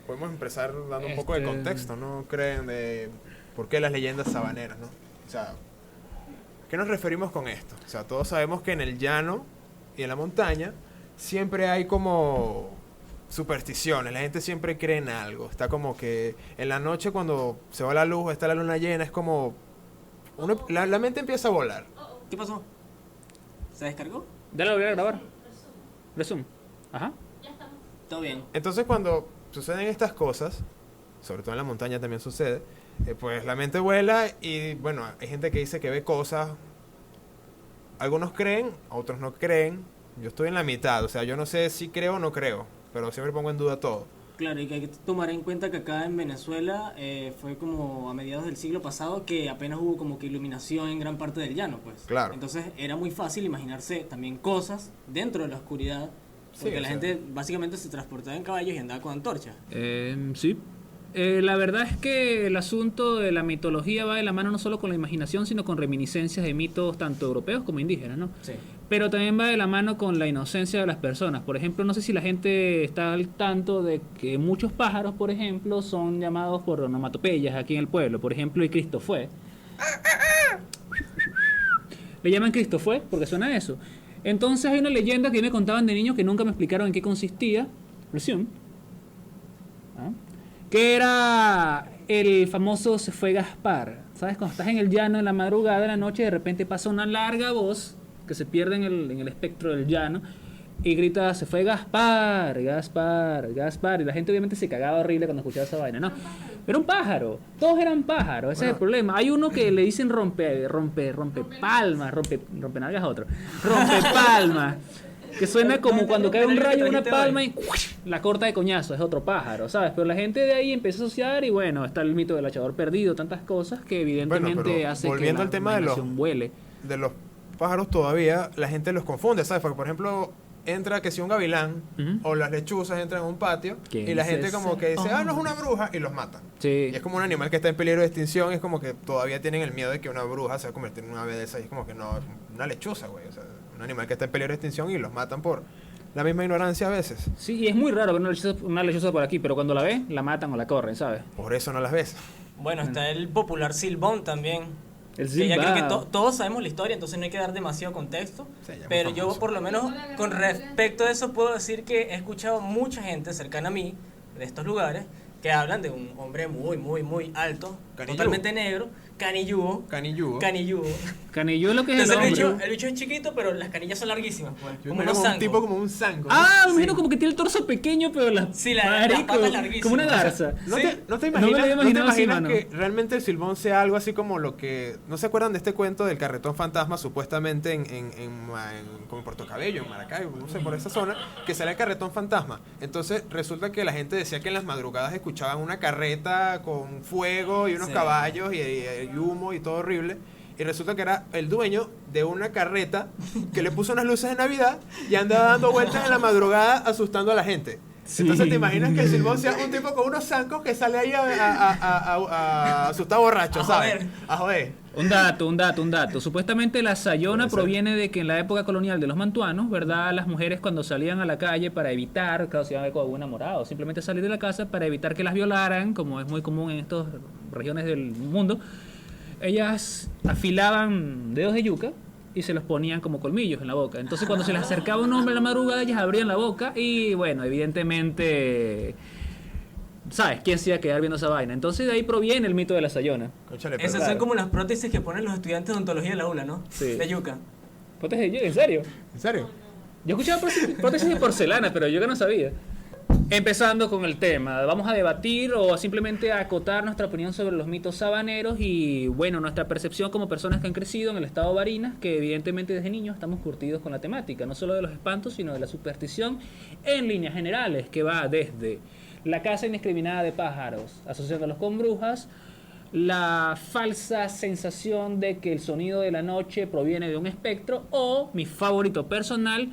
podemos empezar dando un poco de contexto, ¿no? ¿Creen de por qué las leyendas sabaneras, ¿no? O sea, ¿a qué nos referimos con esto? O sea, todos sabemos que en el llano y en la montaña siempre hay como supersticiones, la gente siempre cree en algo. Está como que en la noche cuando se va la luz, está la luna llena, es como la mente empieza a volar. ¿Qué pasó? ¿Se descargó? Dale, lo voy a grabar. Resume. Ajá. Todo bien. Entonces cuando suceden estas cosas, sobre todo en la montaña también sucede, pues la mente vuela y bueno, hay gente que dice que ve cosas, algunos creen, otros no creen, yo estoy en la mitad, o sea, yo no sé si creo o no creo, pero siempre pongo en duda todo. Claro, y que hay que tomar en cuenta que acá en Venezuela fue como a mediados del siglo pasado que apenas hubo como que iluminación en gran parte del llano, pues. Claro. Entonces era muy fácil imaginarse también cosas dentro de la oscuridad, porque Sí, la o sea, gente básicamente se transportaba en caballos y andaba con antorchas. Sí. La verdad es que el asunto de la mitología va de la mano no solo con la imaginación, sino con reminiscencias de mitos tanto europeos como indígenas, ¿no? Sí. Pero también va de la mano con la inocencia de las personas. Por ejemplo, no sé si la gente está al tanto de que muchos pájaros, por ejemplo, son llamados por onomatopeyas aquí en el pueblo. Por ejemplo, el Cristo fue. Le llaman Cristo fue porque suena a eso. Entonces hay una leyenda que me contaban de niño que nunca me explicaron en qué consistía. Resume. ¿Ah? Que era el famoso se fue Gaspar. ¿Sabes? Cuando estás en el llano en la madrugada, en la noche, de repente pasa una larga voz que se pierde en el espectro del llano y grita, se fue Gaspar, Gaspar, Gaspar. Y la gente obviamente se cagaba horrible cuando escuchaba esa vaina, ¿no? Era un pájaro, todos eran pájaros, ese es el problema. Hay uno que le dicen rompe palmas, rompe nalgas a otro, rompe palmas, que suena como cuando cae un rayo en una palma y la corta de coñazo, es otro pájaro, ¿sabes? Pero la gente de ahí empieza a asociar y bueno, está el mito del hachador perdido, tantas cosas que evidentemente pero hace que volviendo la al tema imaginación vuele. de los pájaros todavía la gente los confunde, ¿sabes? Porque por ejemplo entra que si un gavilán o las lechuzas entran a un patio y la gente como que dice, no es una bruja y los matan. Sí. Y es como un animal que está en peligro de extinción, es como que todavía tienen el miedo de que una bruja se va a convertir en una ave de esas y es como que no, es una lechuza, güey, o sea, un animal que está en peligro de extinción y los matan por la misma ignorancia a veces. Sí, y es muy raro ver una lechuza por aquí, pero cuando la ve, la matan o la corren, ¿sabes? Por eso no las ves. Bueno, está el popular Silbón también. El Que ya creo que Silbao. todos sabemos la historia, entonces no hay que dar demasiado contexto. Sí, ya es muy Pero yo famoso. por lo menos con respecto a eso puedo decir que he escuchado mucha gente cercana a mí, de estos lugares, que hablan de un hombre muy, muy, muy alto, Canillú. totalmente negro, canilludo. Canilludo. Canillú es lo que es Entonces el hombre. el bicho es chiquito, pero las canillas son larguísimas, pues. Yo Como me unos un zancos. tipo como un zanco. Ah, me imagino como que tiene el torso pequeño, pero las Sí, las patas larguísimas. como una garza. ¿No, Sí. no te No me lo imaginas, había no te imaginado así, imaginas mano. que realmente el silbón sea algo así como lo que... ¿No se acuerdan de este cuento del carretón fantasma supuestamente como en Puerto Cabello, en Maracay, no sé, por esa zona, que sale el carretón fantasma? Entonces resulta que la gente decía que en las madrugadas escuchaban una carreta con fuego y unos Sí. caballos y humo y todo horrible. Y resulta que era el dueño de una carreta que le puso unas luces de Navidad y andaba dando vueltas en la madrugada asustando a la gente. Sí. Entonces te imaginas que el silbón sea un tipo con unos zancos que sale ahí a asustar borracho, A ¿sabes? joder. A joder. Un dato. Supuestamente la sayona proviene de que en la época colonial de los mantuanos, ¿verdad? Las mujeres cuando salían a la calle para evitar, claro, se iban a ver con algún enamorado, simplemente salir de la casa para evitar que las violaran, como es muy común en estas regiones del mundo, ellas afilaban dedos de yuca y se los ponían como colmillos en la boca. Entonces cuando se les acercaba un hombre a la madrugada, ellas abrían la boca y bueno, evidentemente... ¿Sabes quién se iba a quedar viendo esa vaina? Entonces de ahí proviene el mito de la sayona. Cónchale, pero Esas son como las prótesis que ponen los estudiantes de odontología de la ULA, ¿no? Sí. De yuca. ¿Prótesis de yuca? ¿En serio? ¿En serio? Yo escuchaba prótesis de porcelana, pero yo que no sabía. Empezando con el tema, vamos a debatir o simplemente a acotar nuestra opinión sobre los mitos sabaneros y, bueno, nuestra percepción como personas que han crecido en el estado Barinas, que evidentemente desde niños estamos curtidos con la temática, no solo de los espantos, sino de la superstición en líneas generales, que va desde la caza indiscriminada de pájaros, asociándolos con brujas, la falsa sensación de que el sonido de la noche proviene de un espectro, o, mi favorito personal,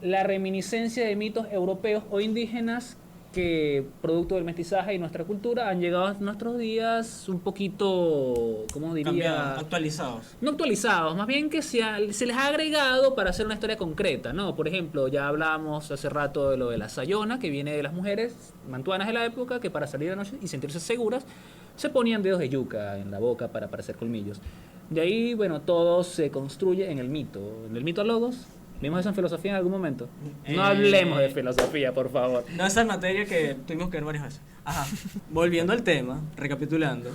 la reminiscencia de mitos europeos o indígenas que producto del mestizaje y nuestra cultura han llegado a nuestros días un poquito, ¿cómo diría? Cambiados, actualizados. No actualizados, más bien que se les ha agregado para hacer una historia concreta, ¿no? Por ejemplo, ya hablábamos hace rato de lo de la sayona, que viene de las mujeres mantuanas de la época, que para salir de noche y sentirse seguras, se ponían dedos de yuca en la boca para parecer colmillos. De ahí, bueno, todo se construye en el mito. En el mito a Logos, ¿vimos eso en filosofía en algún momento? No hablemos de filosofía, por favor. No, esa es materia que tuvimos que ver varias veces. Ajá. Volviendo al tema, recapitulando.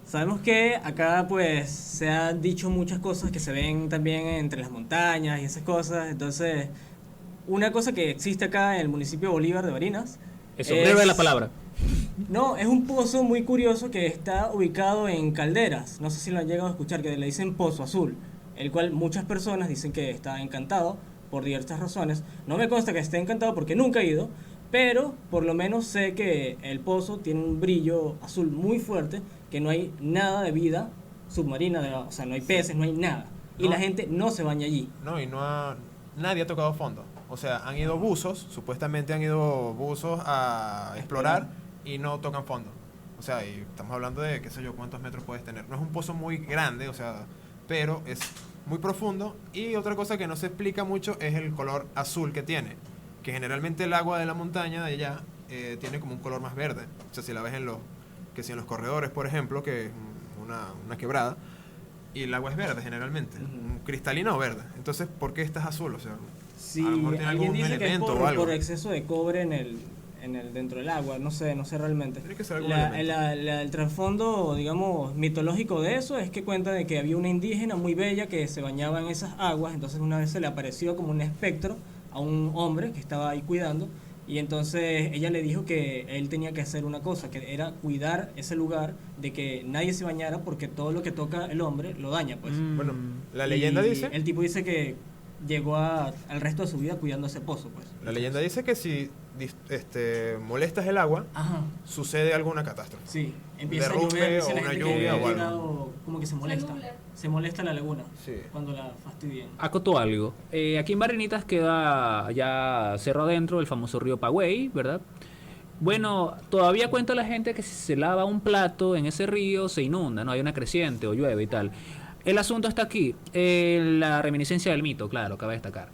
Sabemos que acá pues se han dicho muchas cosas que se ven también entre las montañas y esas cosas. Entonces, una cosa que existe acá en el municipio de Bolívar de Barinas. Eso, breve la palabra. No, es un pozo muy curioso que está ubicado en Calderas. No sé si lo han llegado a escuchar, que le dicen Pozo Azul, el cual muchas personas dicen que está encantado por diversas razones. No me consta que esté encantado porque nunca he ido, pero por lo menos sé que el pozo tiene un brillo azul muy fuerte, que no hay nada de vida submarina, o sea, no hay peces, no hay nada. Y No. la gente no se baña allí. No, y nadie ha tocado fondo. O sea, han ido buzos, supuestamente han ido buzos a explorar y no tocan fondo. O sea, y estamos hablando de, qué sé yo, cuántos metros puedes tener. No es un pozo muy grande, o sea, pero es muy profundo. Y otra cosa que no se explica mucho es el color azul que tiene. Que generalmente el agua de la montaña de allá tiene como un color más verde. O sea, si la ves si en los corredores, por ejemplo, que es una quebrada, y el agua es verde generalmente, Ujú. cristalina o verde. Entonces, ¿por qué estás azul? O sea, Sí, a lo mejor tiene alguien algún dice que es elemento o algo. por exceso de cobre en el dentro del agua, no sé realmente. Tiene que ser algún elemento. El trasfondo, digamos, mitológico de eso es que cuenta de que había una indígena muy bella que se bañaba en esas aguas, entonces una vez se le apareció como un espectro a un hombre que estaba ahí cuidando, y entonces ella le dijo que él tenía que hacer una cosa, que era cuidar ese lugar de que nadie se bañara porque todo lo que toca el hombre lo daña, pues. Bueno, la leyenda Y dice... el tipo dice que llegó al resto de su vida cuidando ese pozo, pues. La leyenda dice que si molestas el agua, Ajá. sucede alguna catástrofe. Sí, empieza a derrumbe llover, dice o la una gente lluvia que o ha algo. llegado como que se molesta. nubla. Se molesta la laguna Sí. cuando la fastidian. Acoto algo. Aquí en Barrenitas queda ya cerro adentro el famoso río Pagüey, ¿verdad? Bueno, todavía cuenta la gente que si se lava un plato en ese río se inunda, ¿no? Hay una creciente o llueve y tal. El asunto está aquí, la reminiscencia del mito, claro, cabe destacar.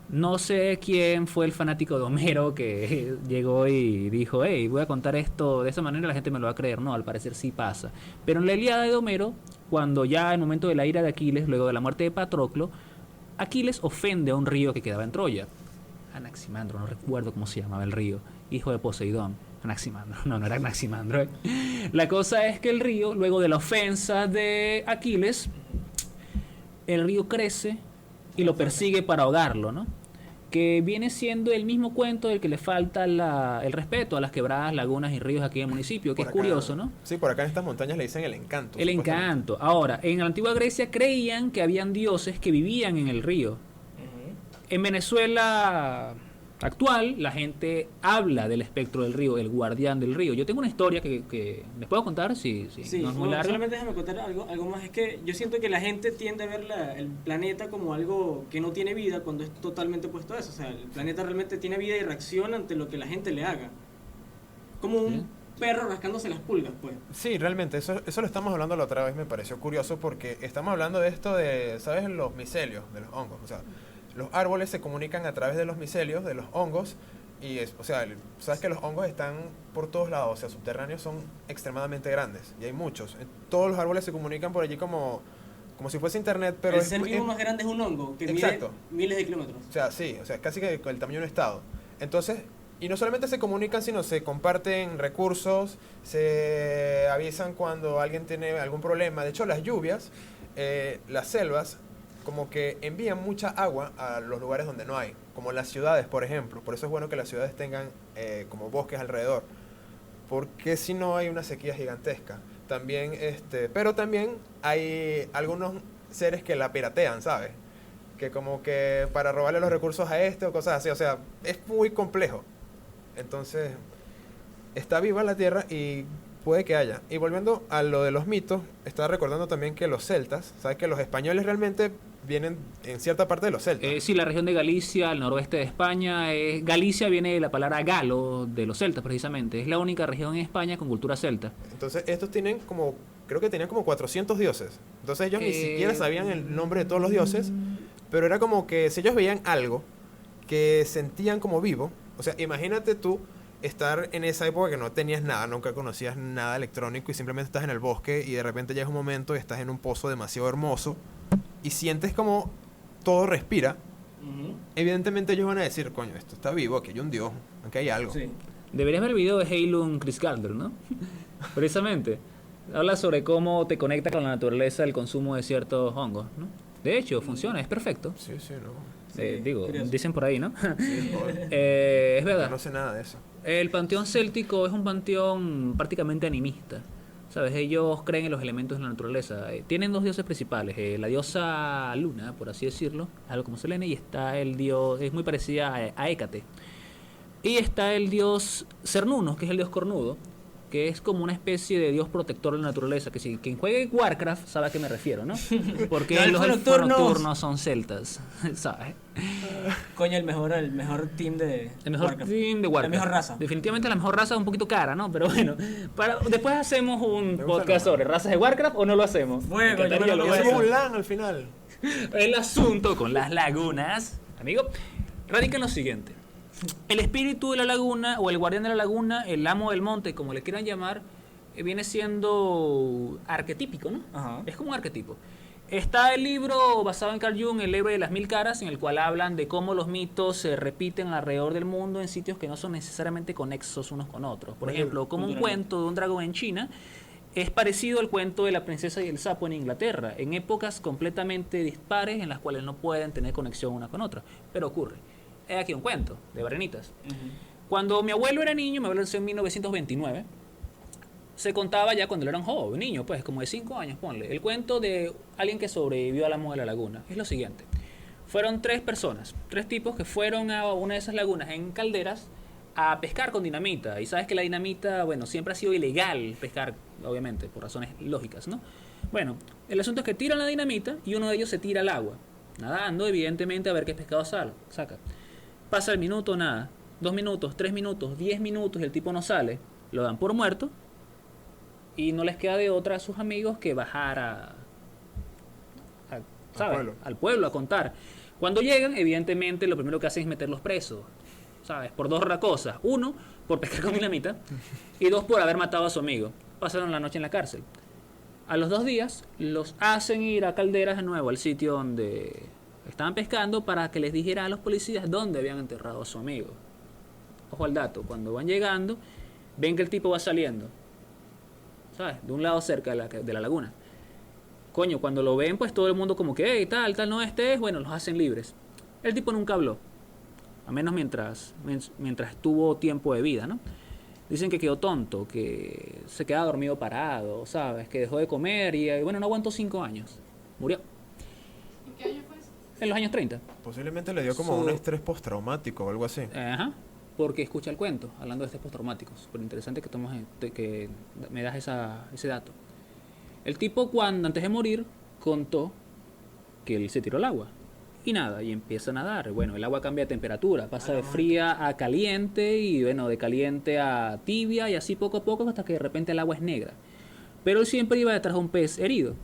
No sé quién fue el fanático de Homero que llegó y dijo, hey, voy a contar esto de esa manera, la gente me lo va a creer. No, al parecer sí pasa. Pero en la Ilíada de Homero, cuando ya en el momento de la ira de Aquiles, luego de la muerte de Patroclo, Aquiles ofende a un río que quedaba en Troya. Anaximandro, no recuerdo cómo se llamaba el río, hijo de Poseidón. Anaximandro, no era Anaximandro. La cosa es que el río, luego de la ofensa de Aquiles, el río crece y lo persigue para ahogarlo, ¿no? Que viene siendo el mismo cuento del que le falta el respeto a las quebradas, lagunas y ríos aquí en el municipio, que Por es acá- curioso, ¿no? Sí, por acá en estas montañas le dicen el encanto. El supuestamente. encanto. Ahora, en la antigua Grecia creían que habían dioses que vivían en el río. En Venezuela actual, la gente habla del espectro del río, el guardián del río. Yo tengo una historia que les puedo contar, si Sí, no es muy bueno, larga. solamente déjame contar algo más. Es que yo siento que la gente tiende a ver el planeta como algo que no tiene vida cuando es totalmente opuesto a eso. O sea, el planeta realmente tiene vida y reacciona ante lo que la gente le haga. Como un Sí. perro rascándose las pulgas, pues. Sí, realmente, eso lo estamos hablando la otra vez, me pareció curioso porque estamos hablando de esto de, ¿sabes? Los micelios, de los hongos. O sea, los árboles se comunican a través de los micelios, de los hongos, y o sea, sabes que los hongos están por todos lados, o sea, subterráneos son extremadamente grandes, y hay muchos. Todos los árboles se comunican por allí como si fuese internet, pero el ser vivo más grande es un hongo que Exacto. mide miles de kilómetros. O sea, sí, o sea, es casi que con el tamaño de un estado. Entonces, y no solamente se comunican, sino se comparten recursos, se avisan cuando alguien tiene algún problema. De hecho, las lluvias, las selvas, como que envían mucha agua a los lugares donde no hay, como las ciudades, por ejemplo. Por eso es bueno que las ciudades tengan como bosques alrededor, porque si no hay una sequía gigantesca. También, pero también hay algunos seres que la piratean, ¿sabes? Que como que para robarle los recursos a o cosas así, o sea, es muy complejo. Entonces, está viva la Tierra y puede que haya. Y volviendo a lo de los mitos, estaba recordando también que los celtas, ¿sabes? Que los españoles realmente vienen en cierta parte de los celtas. Sí, la región de Galicia, el noroeste de España. Galicia viene de la palabra galo, de los celtas precisamente. Es la única región en España con cultura celta. Entonces, estos tienen como, creo que tenían como 400 dioses. Entonces, ellos ni siquiera sabían el nombre de todos los dioses, pero era como que si ellos veían algo que sentían como vivo, o sea, imagínate tú estar en esa época que no tenías nada, nunca conocías nada electrónico y simplemente estás en el bosque y de repente llega un momento y estás en un pozo demasiado hermoso y sientes como todo respira. Evidentemente ellos van a decir, coño, esto está vivo, aquí hay un dios, aquí hay algo. Sí. Deberías ver el video de Heilung Chris Calder, ¿no? Precisamente. Habla sobre cómo te conecta con la naturaleza el consumo de ciertos hongos, ¿no? De hecho, funciona, es perfecto. Sí, no. Digo, curioso. dicen por ahí, ¿no? Sí, Es verdad. no sé nada de eso. El panteón céltico es un panteón prácticamente animista. ¿Sabes? Ellos creen en los elementos de la naturaleza. Tienen dos dioses principales. La diosa Luna, por así decirlo, algo como Selene, y está el dios, es muy parecida a Hécate. Y está el dios Cernunnos, que es el dios cornudo, que es como una especie de dios protector de la naturaleza. Que si quien juegue Warcraft sabe a qué me refiero, ¿no? Porque Los los elfos elfos nocturnos nocturnos son celtas, ¿sabes? Coño, el mejor team de El mejor Warcraft. team de Warcraft. La mejor raza. Definitivamente la mejor raza es un poquito cara, ¿no? Pero bueno, después hacemos un Me gusta podcast el sobre razas de Warcraft o no lo hacemos. Bueno, Me encantaría, yo lo creo voy a que Hacemos hacer. un LAN al final. El asunto con las lagunas, amigo, radica en lo siguiente. El espíritu de la laguna, o el guardián de la laguna, el amo del monte, como le quieran llamar, viene siendo arquetípico, ¿no? Ajá. Es como un arquetipo. Está el libro basado en Carl Jung, El héroe de las mil caras, en el cual hablan de cómo los mitos se repiten alrededor del mundo en sitios que no son necesariamente conexos unos con otros. Por ejemplo, como un cuento de un dragón en China es parecido al cuento de la princesa y el sapo en Inglaterra, en épocas completamente dispares en las cuales no pueden tener conexión una con otra. Pero ocurre. He aquí un cuento de Barenitas. Cuando mi abuelo era niño, mi abuelo nació en 1929, se contaba ya cuando él era un joven, niño, pues como de 5 años, ponle. El cuento de alguien que sobrevivió al amo de la laguna es lo siguiente. Fueron 3 personas, 3 tipos que fueron a una de esas lagunas en calderas a pescar con dinamita. Y sabes que la dinamita, bueno, siempre ha sido ilegal pescar, obviamente, por razones lógicas, ¿no? Bueno, el asunto es que tiran la dinamita y uno de ellos se tira al agua, nadando, evidentemente, a ver qué pescado saca. Pasa el minuto, nada. 2 minutos, 3 minutos, 10 minutos y el tipo no sale. Lo dan por muerto. Y no les queda de otra a sus amigos que bajar ¿sabes? Al pueblo a contar. Cuando llegan, evidentemente, lo primero que hacen es meterlos presos, ¿sabes? Por 2 cosas. 1, por pescar con dinamita. Y 2, por haber matado a su amigo. Pasaron la noche en la cárcel. A los 2 días, los hacen ir a Calderas de nuevo, al sitio donde estaban pescando, para que les dijeran a los policías dónde habían enterrado a su amigo. Ojo al dato. Cuando van llegando, ven que el tipo va saliendo, ¿sabes? De un lado cerca de la laguna. Coño, cuando lo ven, pues todo el mundo como que, hey, tal, no, este es, bueno, los hacen libres. El tipo nunca habló, a menos mientras tuvo tiempo de vida, ¿no? Dicen que quedó tonto, que se quedaba dormido parado, ¿sabes? Que dejó de comer y, bueno, no aguantó 5 años. Murió. ¿En qué año fue eso? En los años 30. Posiblemente le dio como un estrés postraumático o algo así. Ajá. Porque escucha el cuento, hablando de estrés postraumático. Súper interesante que me das ese dato. El tipo, antes de morir, contó que él se tiró al agua. Y nada, y empieza a nadar. Bueno, el agua cambia de temperatura, pasa de fría a caliente, y bueno, de caliente a tibia, y así poco a poco hasta que de repente el agua es negra. Pero él siempre iba detrás de un pez herido.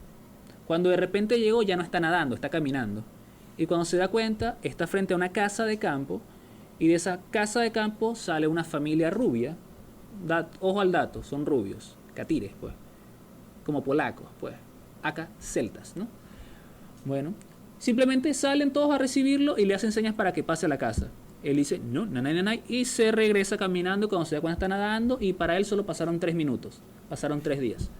Cuando de repente llegó, ya no está nadando, está caminando. Y cuando se da cuenta, está frente a una casa de campo, y de esa casa de campo sale una familia rubia. Ojo al dato, son rubios, catires, pues. Como polacos, pues. Acá, celtas, ¿no? Bueno, simplemente salen todos a recibirlo y le hacen señas para que pase a la casa. Él dice, no, nanay, y se regresa caminando cuando se da cuenta está nadando, y para él solo pasaron 3 minutos. Pasaron 3 días.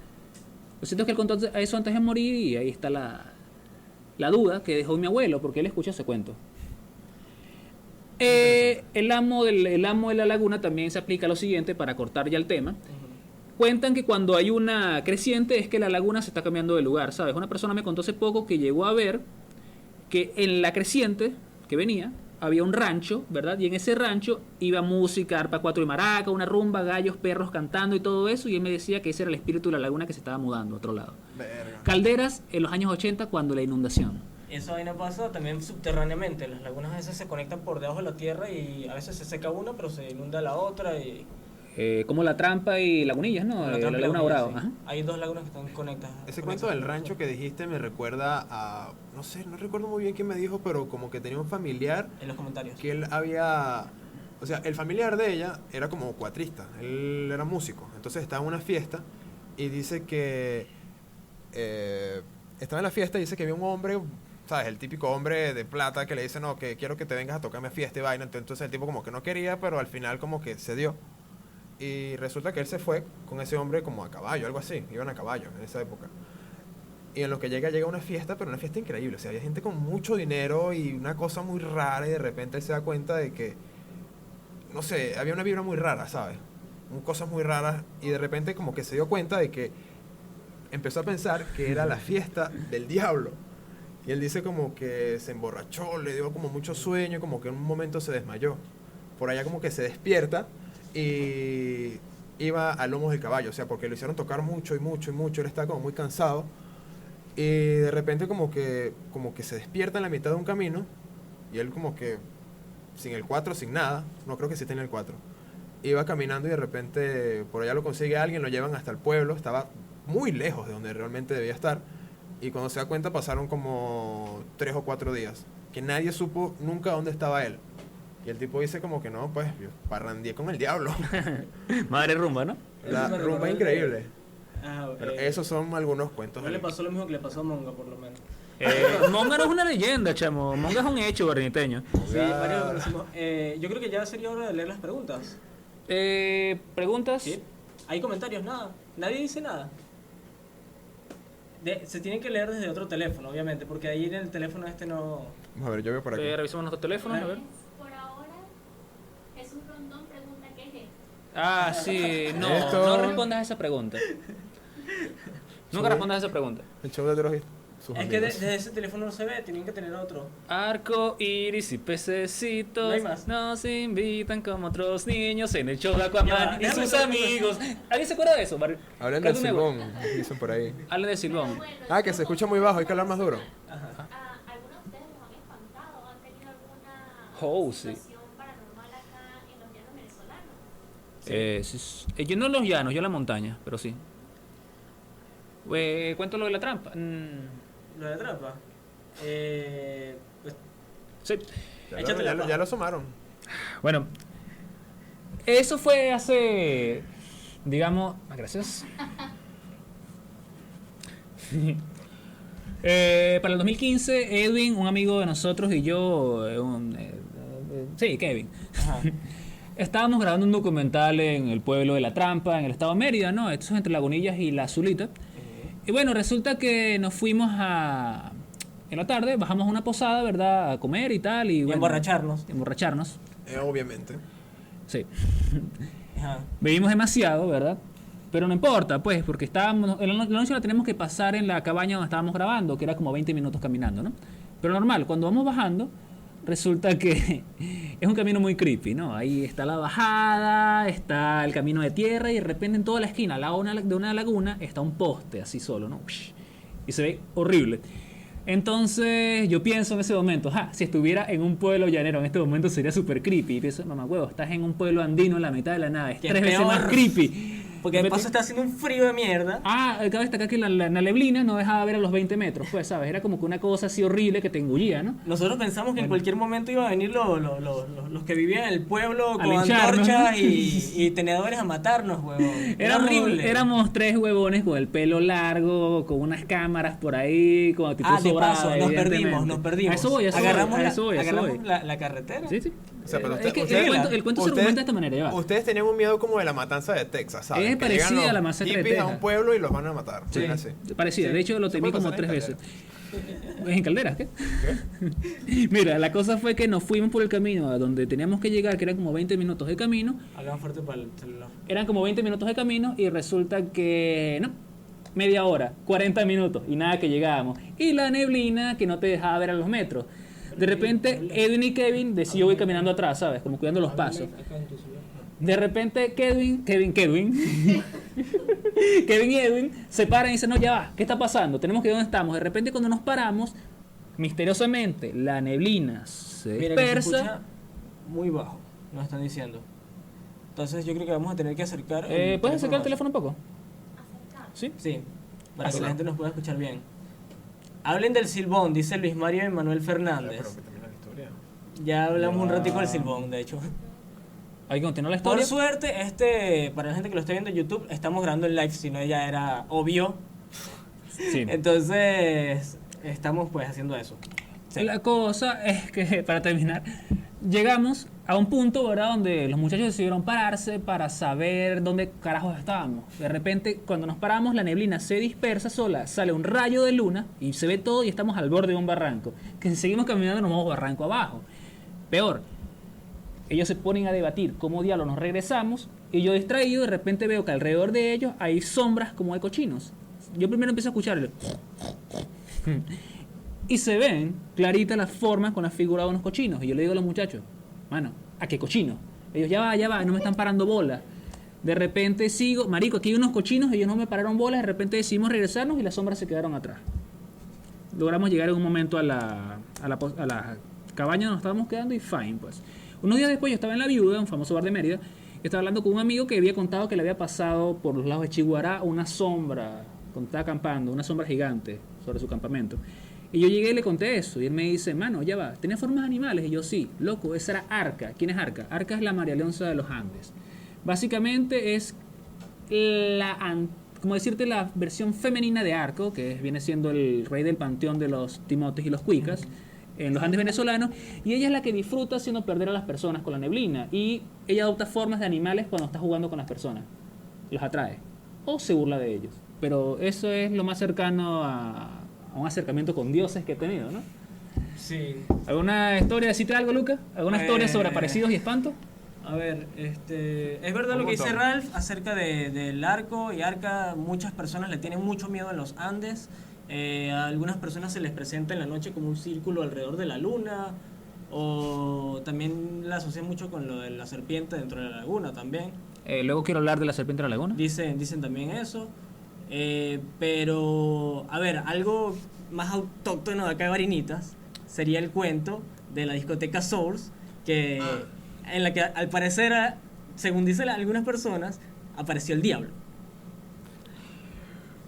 Lo cierto es que él contó eso antes de morir, y ahí está la duda que dejó mi abuelo, porque él escuchó ese cuento. El amo de la laguna también se aplica lo siguiente, para cortar ya el tema. Cuentan que cuando hay una creciente es que la laguna se está cambiando de lugar, ¿sabes? Una persona me contó hace poco que llegó a ver que en la creciente que venía había un rancho, ¿verdad? Y en ese rancho iba música, arpa 4 y maraca, una rumba, gallos, perros cantando y todo eso, y él me decía que ese era el espíritu de la laguna que se estaba mudando a otro lado. Verga. Calderas en los años 80, cuando la inundación. Esa vaina pasa también subterráneamente. Las lagunas a veces se conectan por debajo de la tierra y a veces se seca una, pero se inunda la otra. Y Como La Trampa y Lagunillas, ¿no? la La Trampa y Laguna Lagunillas, Dorado. sí. Ajá. Hay dos lagunas que están conectadas. Ese cuento del rancho que dijiste me recuerda a, no sé, no recuerdo muy bien quién me dijo, pero como que tenía un familiar En los comentarios. que él había, o sea, el familiar de ella era como cuatrista, él era músico, entonces estaba en una fiesta y dice que estaba en la fiesta y dice que había un hombre, ¿sabes? El típico hombre de plata que le dice, no, que quiero que te vengas a tocarme a fiesta y vaina, entonces el tipo como que no quería, pero al final como que cedió. Y resulta que él se fue con ese hombre como a caballo, algo así, iban a caballo en esa época. Y en lo que llega a una fiesta, pero una fiesta increíble. O sea, había gente con mucho dinero y una cosa muy rara y de repente él se da cuenta de que, no sé, había una vibra muy rara, ¿sabes? Cosas muy raras y de repente como que se dio cuenta de que empezó a pensar que era la fiesta del diablo. Y él dice como que se emborrachó, le dio como mucho sueño, como que en un momento se desmayó. Por allá como que se despierta y iba a lomos del caballo, o sea, porque lo hicieron tocar mucho y mucho y mucho, él estaba como muy cansado. Y de repente como que se despierta en la mitad de un camino y él como que sin el 4, sin nada, no creo que sí tenía el 4. Iba caminando y de repente por allá lo consigue alguien, lo llevan hasta el pueblo, estaba muy lejos de donde realmente debía estar. Y cuando se da cuenta pasaron como 3 o 4 días, que nadie supo nunca dónde estaba él. Y el tipo dice como que no, pues yo parrandié con el diablo. Madre rumba, ¿no? La Eso me rumba recuerda increíble. Ah, Pero esos son algunos cuentos. No le pasó lo mismo que le pasó a Monga, por lo menos. Monga no es una leyenda, chamo. Monga es un hecho barniteño. Sí, varios lo conocimos. Yo creo que ya sería hora de leer las preguntas. ¿Preguntas? ¿Sí? ¿Hay comentarios? Nada. Nadie dice nada. Se tienen que leer desde otro teléfono, obviamente, porque ahí en el teléfono este no... Vamos a ver, yo veo por aquí. Revisamos nuestros teléfonos, a ver. Por ahora, Jesús Rondón pregunta qué es esto. Ah, sí, no, Esto- no respondas a esa pregunta. Nunca respondas a esa pregunta. El show de Dross y sus Es que amigos. desde ese teléfono no se ve, tienen que tener otro. Arco, iris y pececitos No hay más. nos invitan como otros niños en el show de Aquaman Ya, y déjame sus ver. amigos. ¿Alguien se acuerda de eso? Hablen del Cartoon Network. silbón, dicen por ahí. Hablen de Silbón. Bueno, Ah, que se escucha muy bajo, hay que hablar más duro. Ajá. ¿algunos de ustedes los han espantado? ¿Han tenido alguna Oh, sí. situación paranormal acá en los llanos venezolanos? Yo no los llanos, yo la montaña, pero sí. ¿Cuento lo de la trampa? Lo de trampa. Pues, Sí. Échatela, Ya lo sumaron. Bueno, eso fue hace, digamos, gracias. Para el 2015, Edwin, un amigo de nosotros y yo, sí, Kevin, ajá. estábamos grabando un documental en el pueblo de La Trampa, en el estado de Mérida, ¿no? Esto es entre Lagunillas y La Zulita. Y bueno, resulta que nos fuimos en la tarde, bajamos a una posada, ¿verdad? A comer y tal. Y bueno, emborracharnos. Emborracharnos, Obviamente. sí. Ajá. Bebimos demasiado, ¿verdad? Pero no importa, pues, porque estábamos, la noche la tenemos que pasar en la cabaña donde estábamos grabando, que era como 20 minutos caminando, ¿no? Pero normal, cuando vamos bajando, resulta que es un camino muy creepy, ¿no? Ahí está la bajada, está el camino de tierra y de repente en toda la esquina, al lado de una laguna, está un poste así solo, ¿no? Y se ve horrible. Entonces yo pienso en ese momento, si estuviera en un pueblo llanero en este momento sería súper creepy. Y pienso, mamá huevo, estás en un pueblo andino en la mitad de la nada, es Que 3 veces peor. más creepy. Porque de paso está haciendo un frío de mierda. Cabe destacar que la neblina no dejaba ver a los 20 metros, pues, ¿sabes? Era como que una cosa así horrible que te engullía, ¿no? Nosotros pensamos que en cualquier momento iban a venir los que vivían en el pueblo A con lincharnos, antorchas ¿no? y tenedores a matarnos, huevón. Era horrible. Éramos 3 huevones con el pelo largo, con unas cámaras por ahí, con actitud De sobrada, paso, nos evidentemente. perdimos. A eso voy, Agarramos agarramos la carretera. Sí, sí. O sea, pero Es que ustedes- el cuento se ustedes- argumenta de esta manera, ya va. Ustedes tenían un miedo como de la matanza de Texas, ¿sabes? Es Que parecida llegan los a la masacre de hippies a Texas. un pueblo y los van a matar. Sí, Así. parecida. Sí. De hecho, lo Se temí puede como pasar 3 en veces. ¿En Calderas? ¿Qué? Mira, la cosa fue que nos fuimos por el camino a donde teníamos que llegar, que eran como 20 minutos de camino. Hagan fuerte para el celular. Eran como 20 minutos de camino y resulta que no, media hora, 40 minutos y nada que llegábamos. Y la neblina que no te dejaba ver a los metros. De repente Edwin y Kevin decidió ir caminando atrás, ¿sabes? Como cuidando los pasos. De repente Kevin Kevin y Edwin se paran y dicen, no, ya va, ¿qué está pasando? Tenemos que ir donde estamos. De repente cuando nos paramos, Misteriosamente, la neblina se Mira, que se dispersa. escucha muy bajo, nos están diciendo. Entonces yo creo que vamos a tener que acercar... ¿Puedes acercar el más. teléfono un poco? Acercar. ¿Sí? Sí, para que Así. la gente nos pueda escuchar bien. Hablen del silbón, dice Luis Mario Emanuel Ya, Fernández. pero que termine la historia. Ya hablamos un Ya. ratico del silbón, de hecho. Hay que continuar la Por historia. suerte, para la gente que lo está viendo en YouTube, estamos grabando en live, si no ya era obvio. Sí. Entonces, estamos pues haciendo eso. Sí. La cosa es que, para terminar, llegamos a un punto, ¿verdad?, donde los muchachos decidieron pararse para saber dónde carajos estábamos. De repente, cuando nos paramos, la neblina se dispersa sola, sale un rayo de luna y se ve todo y estamos al borde de un barranco. Que si seguimos caminando nos vamos barranco abajo. Peor, ellos se ponen a debatir cómo diablos nos regresamos y yo distraído de repente veo que alrededor de ellos hay sombras como de cochinos. Yo primero empiezo a escucharlo. Y se ven claritas las formas con la figura de unos cochinos. Y yo le digo a los muchachos, mano, ¿a qué cochinos? Ellos, ya va, no me están parando bolas. De repente sigo, marico, aquí hay unos cochinos, ellos no me pararon bolas, de repente decidimos regresarnos y las sombras se quedaron atrás. Logramos llegar en un momento a la cabaña donde nos estábamos quedando y fine, pues. Unos días después yo estaba en La Viuda, un famoso bar de Mérida, y estaba hablando con un amigo que había contado que le había pasado por los lados de Chiguará una sombra, cuando estaba acampando, una sombra gigante sobre su campamento. Y yo llegué y le conté eso, y él me dice, mano, ya va, ¿tenía formas animales? Y yo, sí, loco, esa era Arca. ¿Quién es Arca? Arca es la María Leonza de los Andes. Básicamente es como decirte, la versión femenina de Arco, que viene siendo el rey del panteón de los Timotes y los Cuicas, en los Andes venezolanos, y ella es la que disfruta haciendo perder a las personas con la neblina, y ella adopta formas de animales cuando está jugando con las personas, los atrae, o se burla de ellos. Pero eso es lo más cercano a un acercamiento con dioses que he tenido, ¿no? Sí. ¿Alguna historia? ¿Decirte algo, Luca? ¿Alguna historia sobre aparecidos y espantos? A ver, es verdad Un lo que dice montón. Ralph acerca del arco y Arca. Muchas personas le tienen mucho miedo en los Andes. A algunas personas se les presenta en la noche como un círculo alrededor de la luna. O también la asocian mucho con lo de la serpiente dentro de la laguna también. Luego quiero hablar de la serpiente de la laguna. Dicen también eso. Pero, a ver, algo más autóctono de acá de Barinitas sería el cuento de la discoteca Source, en la que al parecer, según dicen algunas personas, apareció el diablo.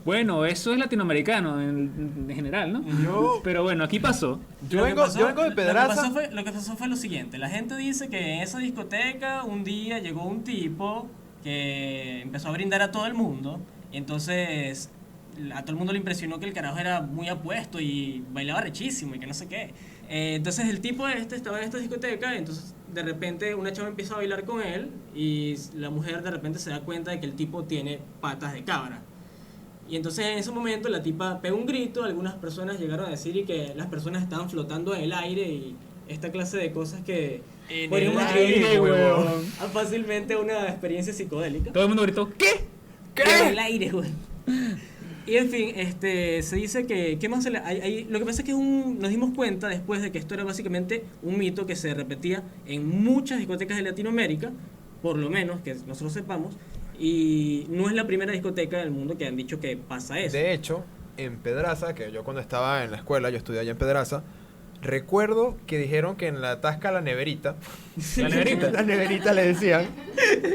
Bueno, eso es latinoamericano en general, ¿no? Pero bueno, aquí pasó. Yo vengo de Pedraza. Lo que pasó fue lo siguiente. La gente dice que en esa discoteca un día llegó un tipo que empezó a brindar a todo el mundo. Y entonces a todo el mundo le impresionó que el carajo era muy apuesto y bailaba rechísimo y que no sé qué. Entonces el tipo estaba en esta discoteca y entonces de repente una chava empieza a bailar con él y la mujer de repente se da cuenta de que el tipo tiene patas de cabra. Y entonces en ese momento la tipa pega un grito, algunas personas llegaron a decir y que las personas estaban flotando en el aire y esta clase de cosas que podríamos atribuir huevón. fácilmente a una experiencia psicodélica. Todo el mundo gritó, ¿qué? En el aire, güey. Y en fin, se dice que ¿qué más lo que pasa es que nos dimos cuenta después de que esto era básicamente un mito que se repetía en muchas discotecas de Latinoamérica, por lo menos que nosotros sepamos, y no es la primera discoteca del mundo que han dicho que pasa eso. De hecho, en Pedraza, que yo cuando estaba en la escuela, yo estudié allá en Pedraza, recuerdo que dijeron que en la tasca la neverita, La neverita. la neverita le decían,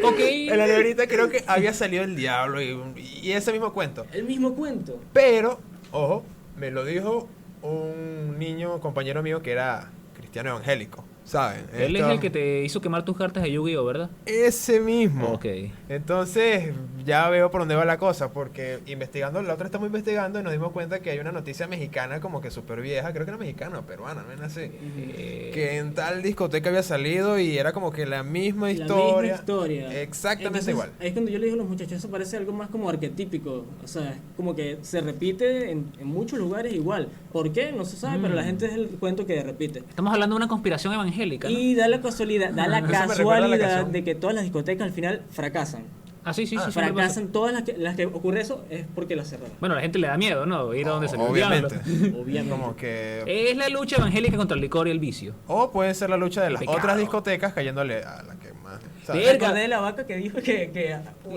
Ok. en la neverita creo que había salido el diablo y ese mismo cuento. El mismo cuento. Pero, ojo, me lo dijo un niño, compañero mío que era cristiano evangélico, ¿saben? Él es el que te hizo quemar tus cartas de Yu-Gi-Oh, ¿verdad? Ese mismo. Ok. Entonces, ya veo por dónde va la cosa, porque investigando, la otra estamos investigando y nos dimos cuenta que hay una noticia mexicana como que súper vieja, creo que era mexicana o peruana, no sé, que en tal discoteca había salido y era como que la misma historia. La misma historia. Exactamente Entonces, igual. ahí es cuando yo le digo a los muchachos, eso parece algo más como arquetípico. O sea, es como que se repite en muchos lugares igual. ¿Por qué? No se sabe, pero la gente es el cuento que repite. Estamos hablando de una conspiración evangélica, ¿no? Y da la casualidad, Eso me recuerda a la casualidad canción. de que todas las discotecas al final fracasan. Ah, sí, siempre pasa. Fracasan todas las que ocurre eso es porque las cerraron. Bueno, a la gente le da miedo, ¿no? Ir a donde salió el diablo. Obviamente. Obviamente. Como que... Es la lucha evangélica contra el licor y el vicio. O puede ser la lucha de las pecado. otras discotecas cayéndole a la que más. Me ¿Sabes? Verga. acordé de la vaca que dijo que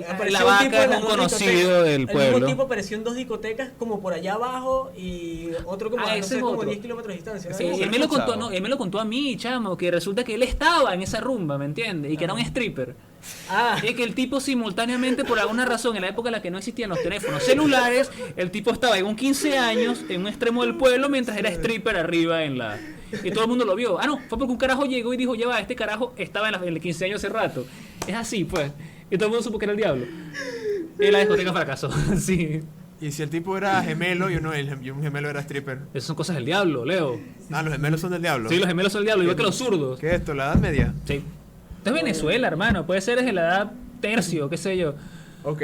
apareció La un vaca tipo en es las un dos conocido discotecas. del El pueblo. mismo tipo apareció en 2 discotecas como por allá abajo y otro como, Ah, no ese sé, es como otro. 10 kilómetros de distancia. ¿no? Ese Él lo me he lo contó, escuchado. no, él me lo contó a mí, chamo, que resulta que él estaba en esa rumba, ¿me entiendes? Y que era un stripper. Ah, Y que el tipo simultáneamente, por alguna razón, en la época en la que no existían los teléfonos celulares, el tipo estaba en un 15 años en un extremo del pueblo mientras era stripper arriba en la... Y todo el mundo lo vio. Ah, no, fue porque un carajo llegó y dijo, ya va, este carajo estaba en el 15 años hace rato. Es así, pues. Y todo el mundo supo que era el diablo. Y la discoteca fracasó, sí. Y si el tipo era gemelo y un gemelo era stripper. Esas son cosas del diablo, Leo. Ah, los gemelos son del diablo. Sí, los gemelos son el diablo, igual que los zurdos. ¿Qué es esto? ¿La Edad Media? Sí. Esto es Venezuela, hermano. Puede ser desde la edad tercio, qué sé yo. Ok.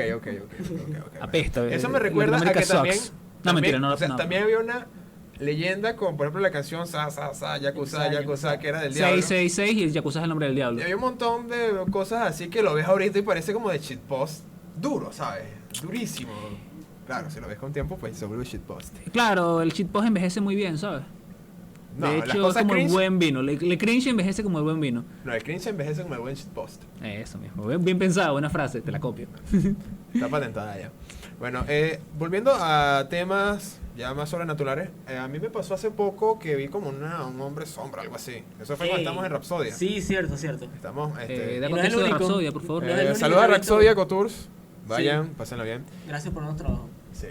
Apesta. Eso me recuerda a que Latinoamérica también... sucks. No, mentira, no, o sea, no. también había una leyenda con, por ejemplo, la canción Yakuza, que era del diablo. 666 y el Yakuza es el nombre del diablo. Y había un montón de cosas así que lo ves ahorita y parece como de shitpost duro, ¿sabes? Durísimo. Claro, si lo ves con tiempo, pues se vuelve shitpost. Claro, el shitpost envejece muy bien, ¿sabes? No, De las hecho, es cosas como el cringe... buen vino. Le cringe envejece como el buen vino. No, el cringe envejece como el buen shitpost. Eso mismo. Bien pensado, buena frase, te la copio. Está patentada ya. Bueno, volviendo a temas ya más sobrenaturales, a mí me pasó hace poco que vi como un hombre sombra, algo así. Eso fue cuando Ey. estamos en Rapsodia. sí, cierto. Estamos, Da Y no es el contexto de único. Rapsodia, por favor. No es el único saludos a que he Rapsodia visto. Cotours. Vayan, pásenlo bien. Gracias por nuestro trabajo. Sí.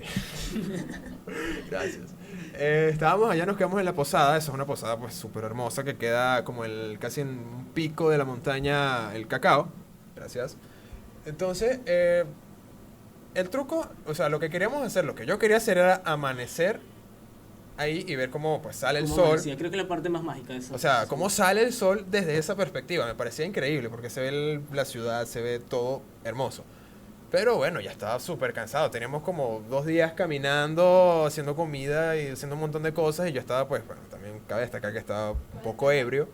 Gracias. Estábamos allá, nos quedamos en la posada. Esa es una posada pues súper hermosa que queda como casi en un pico de la montaña El Cacao. Gracias. Entonces, el truco, o sea, lo que queríamos hacer, lo que yo quería hacer era amanecer ahí y ver cómo pues sale el Como sol. decía, creo que la parte más mágica de eso. O sea, cómo sale el sol desde esa perspectiva. Me parecía increíble porque se ve la ciudad, se ve todo hermoso. Pero bueno, ya estaba súper cansado. Teníamos como 2 días caminando, haciendo comida y haciendo un montón de cosas. Y yo estaba, pues, bueno, también cabe destacar que estaba un poco ebrio.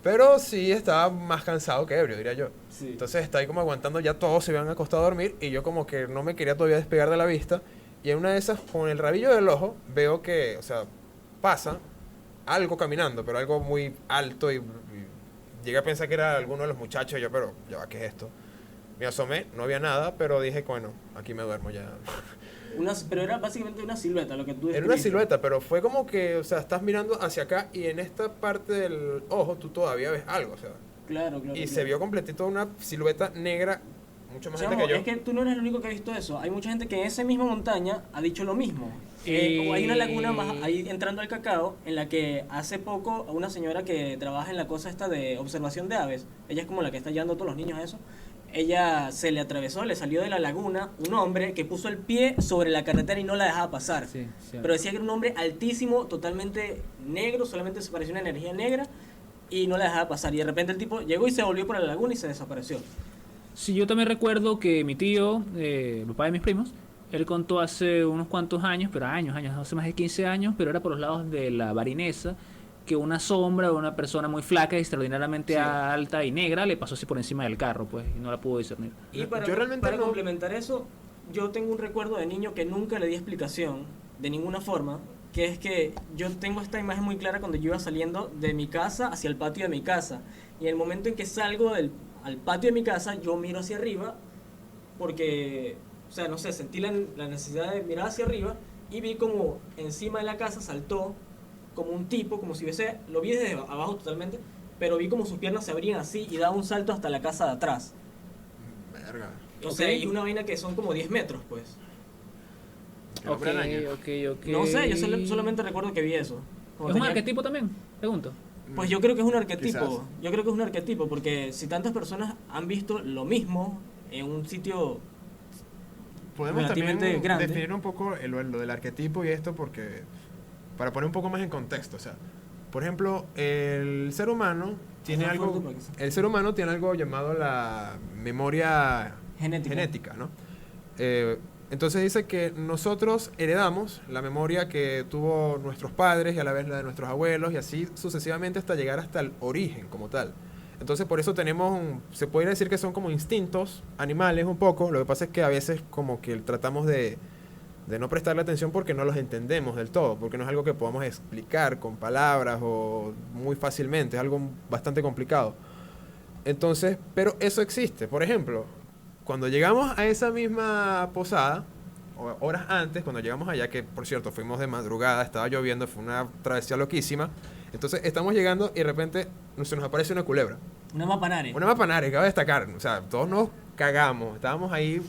Pero sí estaba más cansado que ebrio, diría yo. Sí. Entonces está ahí como aguantando, ya todos se habían acostado a dormir. Y yo como que no me quería todavía despegar de la vista. Y en una de esas, con el rabillo del ojo, veo que, o sea, pasa algo caminando, pero algo muy alto. Y llegué a pensar que era alguno de los muchachos. Y yo, pero, ya va, ¿qué es esto? Me asomé, no había nada, pero dije, bueno, aquí me duermo ya. Pero era básicamente una silueta, lo que tú Era una describiste. silueta, pero fue como que, o sea, estás mirando hacia acá y en esta parte del ojo tú todavía ves algo, o sea. Claro. Y claro. se vio completito una silueta negra, mucho más Chamo, gente que yo. es que tú no eres el único que ha visto eso. Hay mucha gente que en esa misma montaña ha dicho lo mismo. O hay una laguna más ahí entrando al Cacao en la que hace poco una señora que trabaja en la cosa esta de observación de aves, ella es como la que está llevando a todos los niños a eso, ella se le atravesó, le salió de la laguna un hombre que puso el pie sobre la carretera y no la dejaba pasar. Sí, sí. Pero decía que era un hombre altísimo, totalmente negro, solamente se parecía una energía negra y no la dejaba pasar. Y de repente el tipo llegó y se volvió por la laguna y se desapareció. Sí, yo también recuerdo que mi tío, el papá de mis primos, él contó hace unos cuantos años, pero años, hace más de 15 años, pero era por los lados de la Barinesa, que una sombra o una persona muy flaca, extraordinariamente Sí. alta y negra, le pasó así por encima del carro, pues, y no la pudo discernir. Y para, Yo realmente para no- complementar eso, yo tengo un recuerdo de niño que nunca le di explicación de ninguna forma, que es que yo tengo esta imagen muy clara cuando yo iba saliendo de mi casa hacia el patio de mi casa. Y en el momento en que salgo al patio de mi casa, yo miro hacia arriba porque, o sea, no sé, sentí la necesidad de mirar hacia arriba y vi como encima de la casa saltó como un tipo, como si hubiese, lo vi desde abajo totalmente, pero vi como sus piernas se abrían así y daba un salto hasta la casa de atrás. Verga. O sea, y una vaina que son como 10 metros, pues. El hombre araña. ok. No sé, yo solamente recuerdo que vi eso. Como ¿Es un tenía- arquetipo también? Pregunto. Pues yo creo que es un arquetipo. Quizás. Yo creo que es un arquetipo, porque si tantas personas han visto lo mismo en un sitio Podemos también relativamente grande. definir un poco lo del arquetipo y esto porque para poner un poco más en contexto, o sea, por ejemplo, el ser humano tiene Más algo, fuerte para que se- el ser humano tiene algo llamado la memoria genética. ¿no? Entonces dice que nosotros heredamos la memoria que tuvo nuestros padres y a la vez la de nuestros abuelos y así sucesivamente hasta llegar hasta el origen como tal. Entonces por eso se puede decir que son como instintos animales un poco. Lo que pasa es que a veces como que tratamos de no prestarle atención porque no los entendemos del todo, porque no es algo que podamos explicar con palabras o muy fácilmente, es algo bastante complicado. Entonces, pero eso existe. Por ejemplo, cuando llegamos a esa misma posada, horas antes, cuando llegamos allá, que por cierto fuimos de madrugada, estaba lloviendo, fue una travesía loquísima. Entonces estamos llegando y de repente se nos aparece una culebra. Una mapanare. Una mapanare, cabe destacar. O sea, todos nos cagamos. Estábamos ahí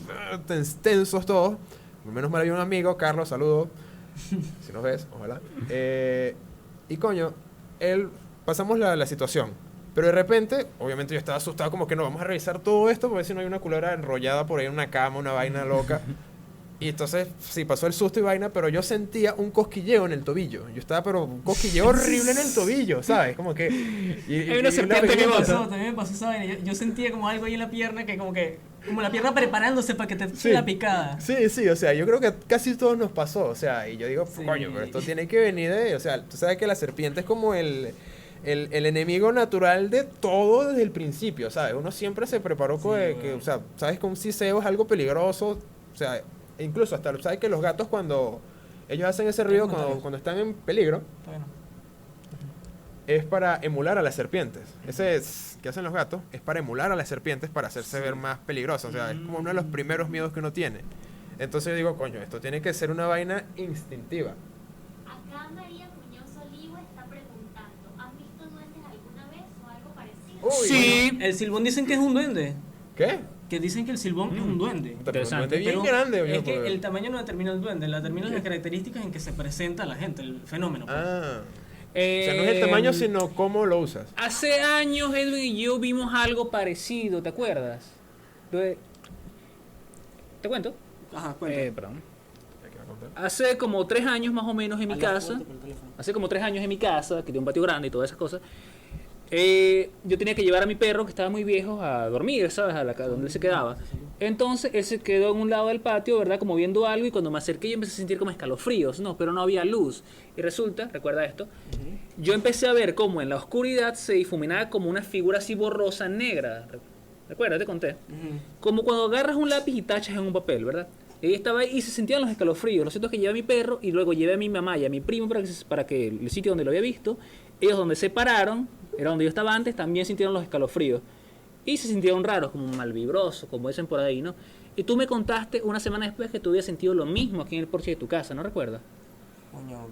tensos todos. Menos mal había un amigo, Carlos, saludos. Si nos ves, ojalá. Y coño, pasamos la situación. Pero de repente, obviamente yo estaba asustado, como que no, vamos a revisar todo esto, porque ver si no hay una culebra enrollada por ahí en una cama, una vaina loca. Y entonces, sí, pasó el susto y vaina, pero yo sentía un cosquilleo en el tobillo. Yo estaba, pero un cosquilleo horrible en el tobillo, ¿sabes? Como que... Hay una serpiente que bota. También me pasó esa vaina. Yo sentía como algo ahí en la pierna que como la pierna preparándose para que te dé la picada. Sí, o sea, yo creo que casi todos nos pasó, o sea, y yo digo, Sí. coño, pero esto tiene que venir de... O sea, tú sabes que la serpiente es como el enemigo natural de todo desde el principio, ¿sabes? Uno siempre se preparó con que, o sea, sabes que un ciseo es algo peligroso, o sea... Incluso hasta, ¿sabes que los gatos cuando ellos hacen ese ruido cuando están en peligro? Bueno. Es para emular a las serpientes. Ese es que hacen los gatos, es para emular a las serpientes para hacerse ver más peligrosas. O sea, es como uno de los primeros miedos que uno tiene. Entonces yo digo, coño, esto tiene que ser una vaina instintiva. Acá María Muñoz Olivo está preguntando, ¿has visto duendes alguna vez o algo parecido? Uy, Sí. El silbón dicen que es un duende. ¿Qué? Que dicen que el silbón es un duende. Interesante. Bien Pero grande. es oye, que por- el tamaño no determina el duende, la determinan las características en que se presenta a la gente, el fenómeno. pues. Ah. O sea, no es el tamaño, sino cómo lo usas. Hace años Edwin y yo vimos algo parecido, ¿te acuerdas? ¿Te cuento? Ajá, cuenta. Perdón. Hace como 3 años más o menos en mi Habla casa, fuerte por el teléfono. hace como 3 años en mi casa, que tiene un patio grande y todas esas cosas, yo tenía que llevar a mi perro, que estaba muy viejo, a dormir, ¿sabes? A donde él se quedaba. Entonces él se quedó en un lado del patio, ¿verdad? Como viendo algo, y cuando me acerqué yo empecé a sentir como escalofríos, no, pero no había luz. Y resulta, recuerda esto, yo empecé a ver cómo en la oscuridad se difuminaba como una figura así borrosa negra. ¿Recuerdas? Te conté. Ujú. Como cuando agarras un lápiz y tachas en un papel, ¿verdad? Ella estaba ahí y se sentían los escalofríos. Lo cierto es que llevé a mi perro y luego llevé a mi mamá y a mi primo para que el sitio donde lo había visto, ellos donde se pararon, era donde yo estaba antes, también sintieron los escalofríos. Y se sintieron raros, como malvibrosos, como dicen por ahí, ¿no? Y tú me contaste una semana después que tú habías sentido lo mismo aquí en el porche de tu casa, ¿no recuerdas? Coño,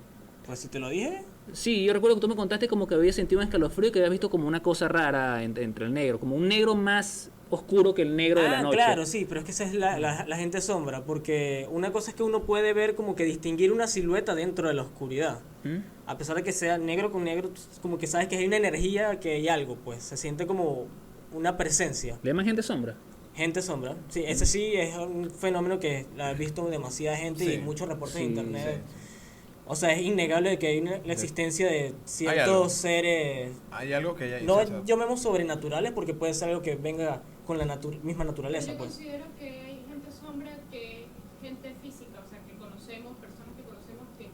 pues si te lo dije. Sí, yo recuerdo que tú me contaste como que habías sentido un escalofrío y que habías visto como una cosa rara entre el negro, como un negro más oscuro que el negro de la noche. Claro, sí, pero es que esa es la gente sombra, porque una cosa es que uno puede ver como que distinguir una silueta dentro de la oscuridad. ¿Mm? A pesar de que sea negro con negro, como que sabes que hay una energía, que hay algo, pues, se siente como una presencia. ¿Le llaman gente sombra? Gente sombra, sí, ese sí es un fenómeno que la ha visto demasiada gente Sí, y muchos reportes sí, en internet. sí. O sea, es innegable que hay la existencia de algo. ciertos seres, Hay algo que ya... no o sea, llamemos sobrenaturales, porque puede ser algo que venga con la misma naturaleza, Yo pues. considero que hay gente sombra que gente física, o sea, que conocemos, personas que conocemos que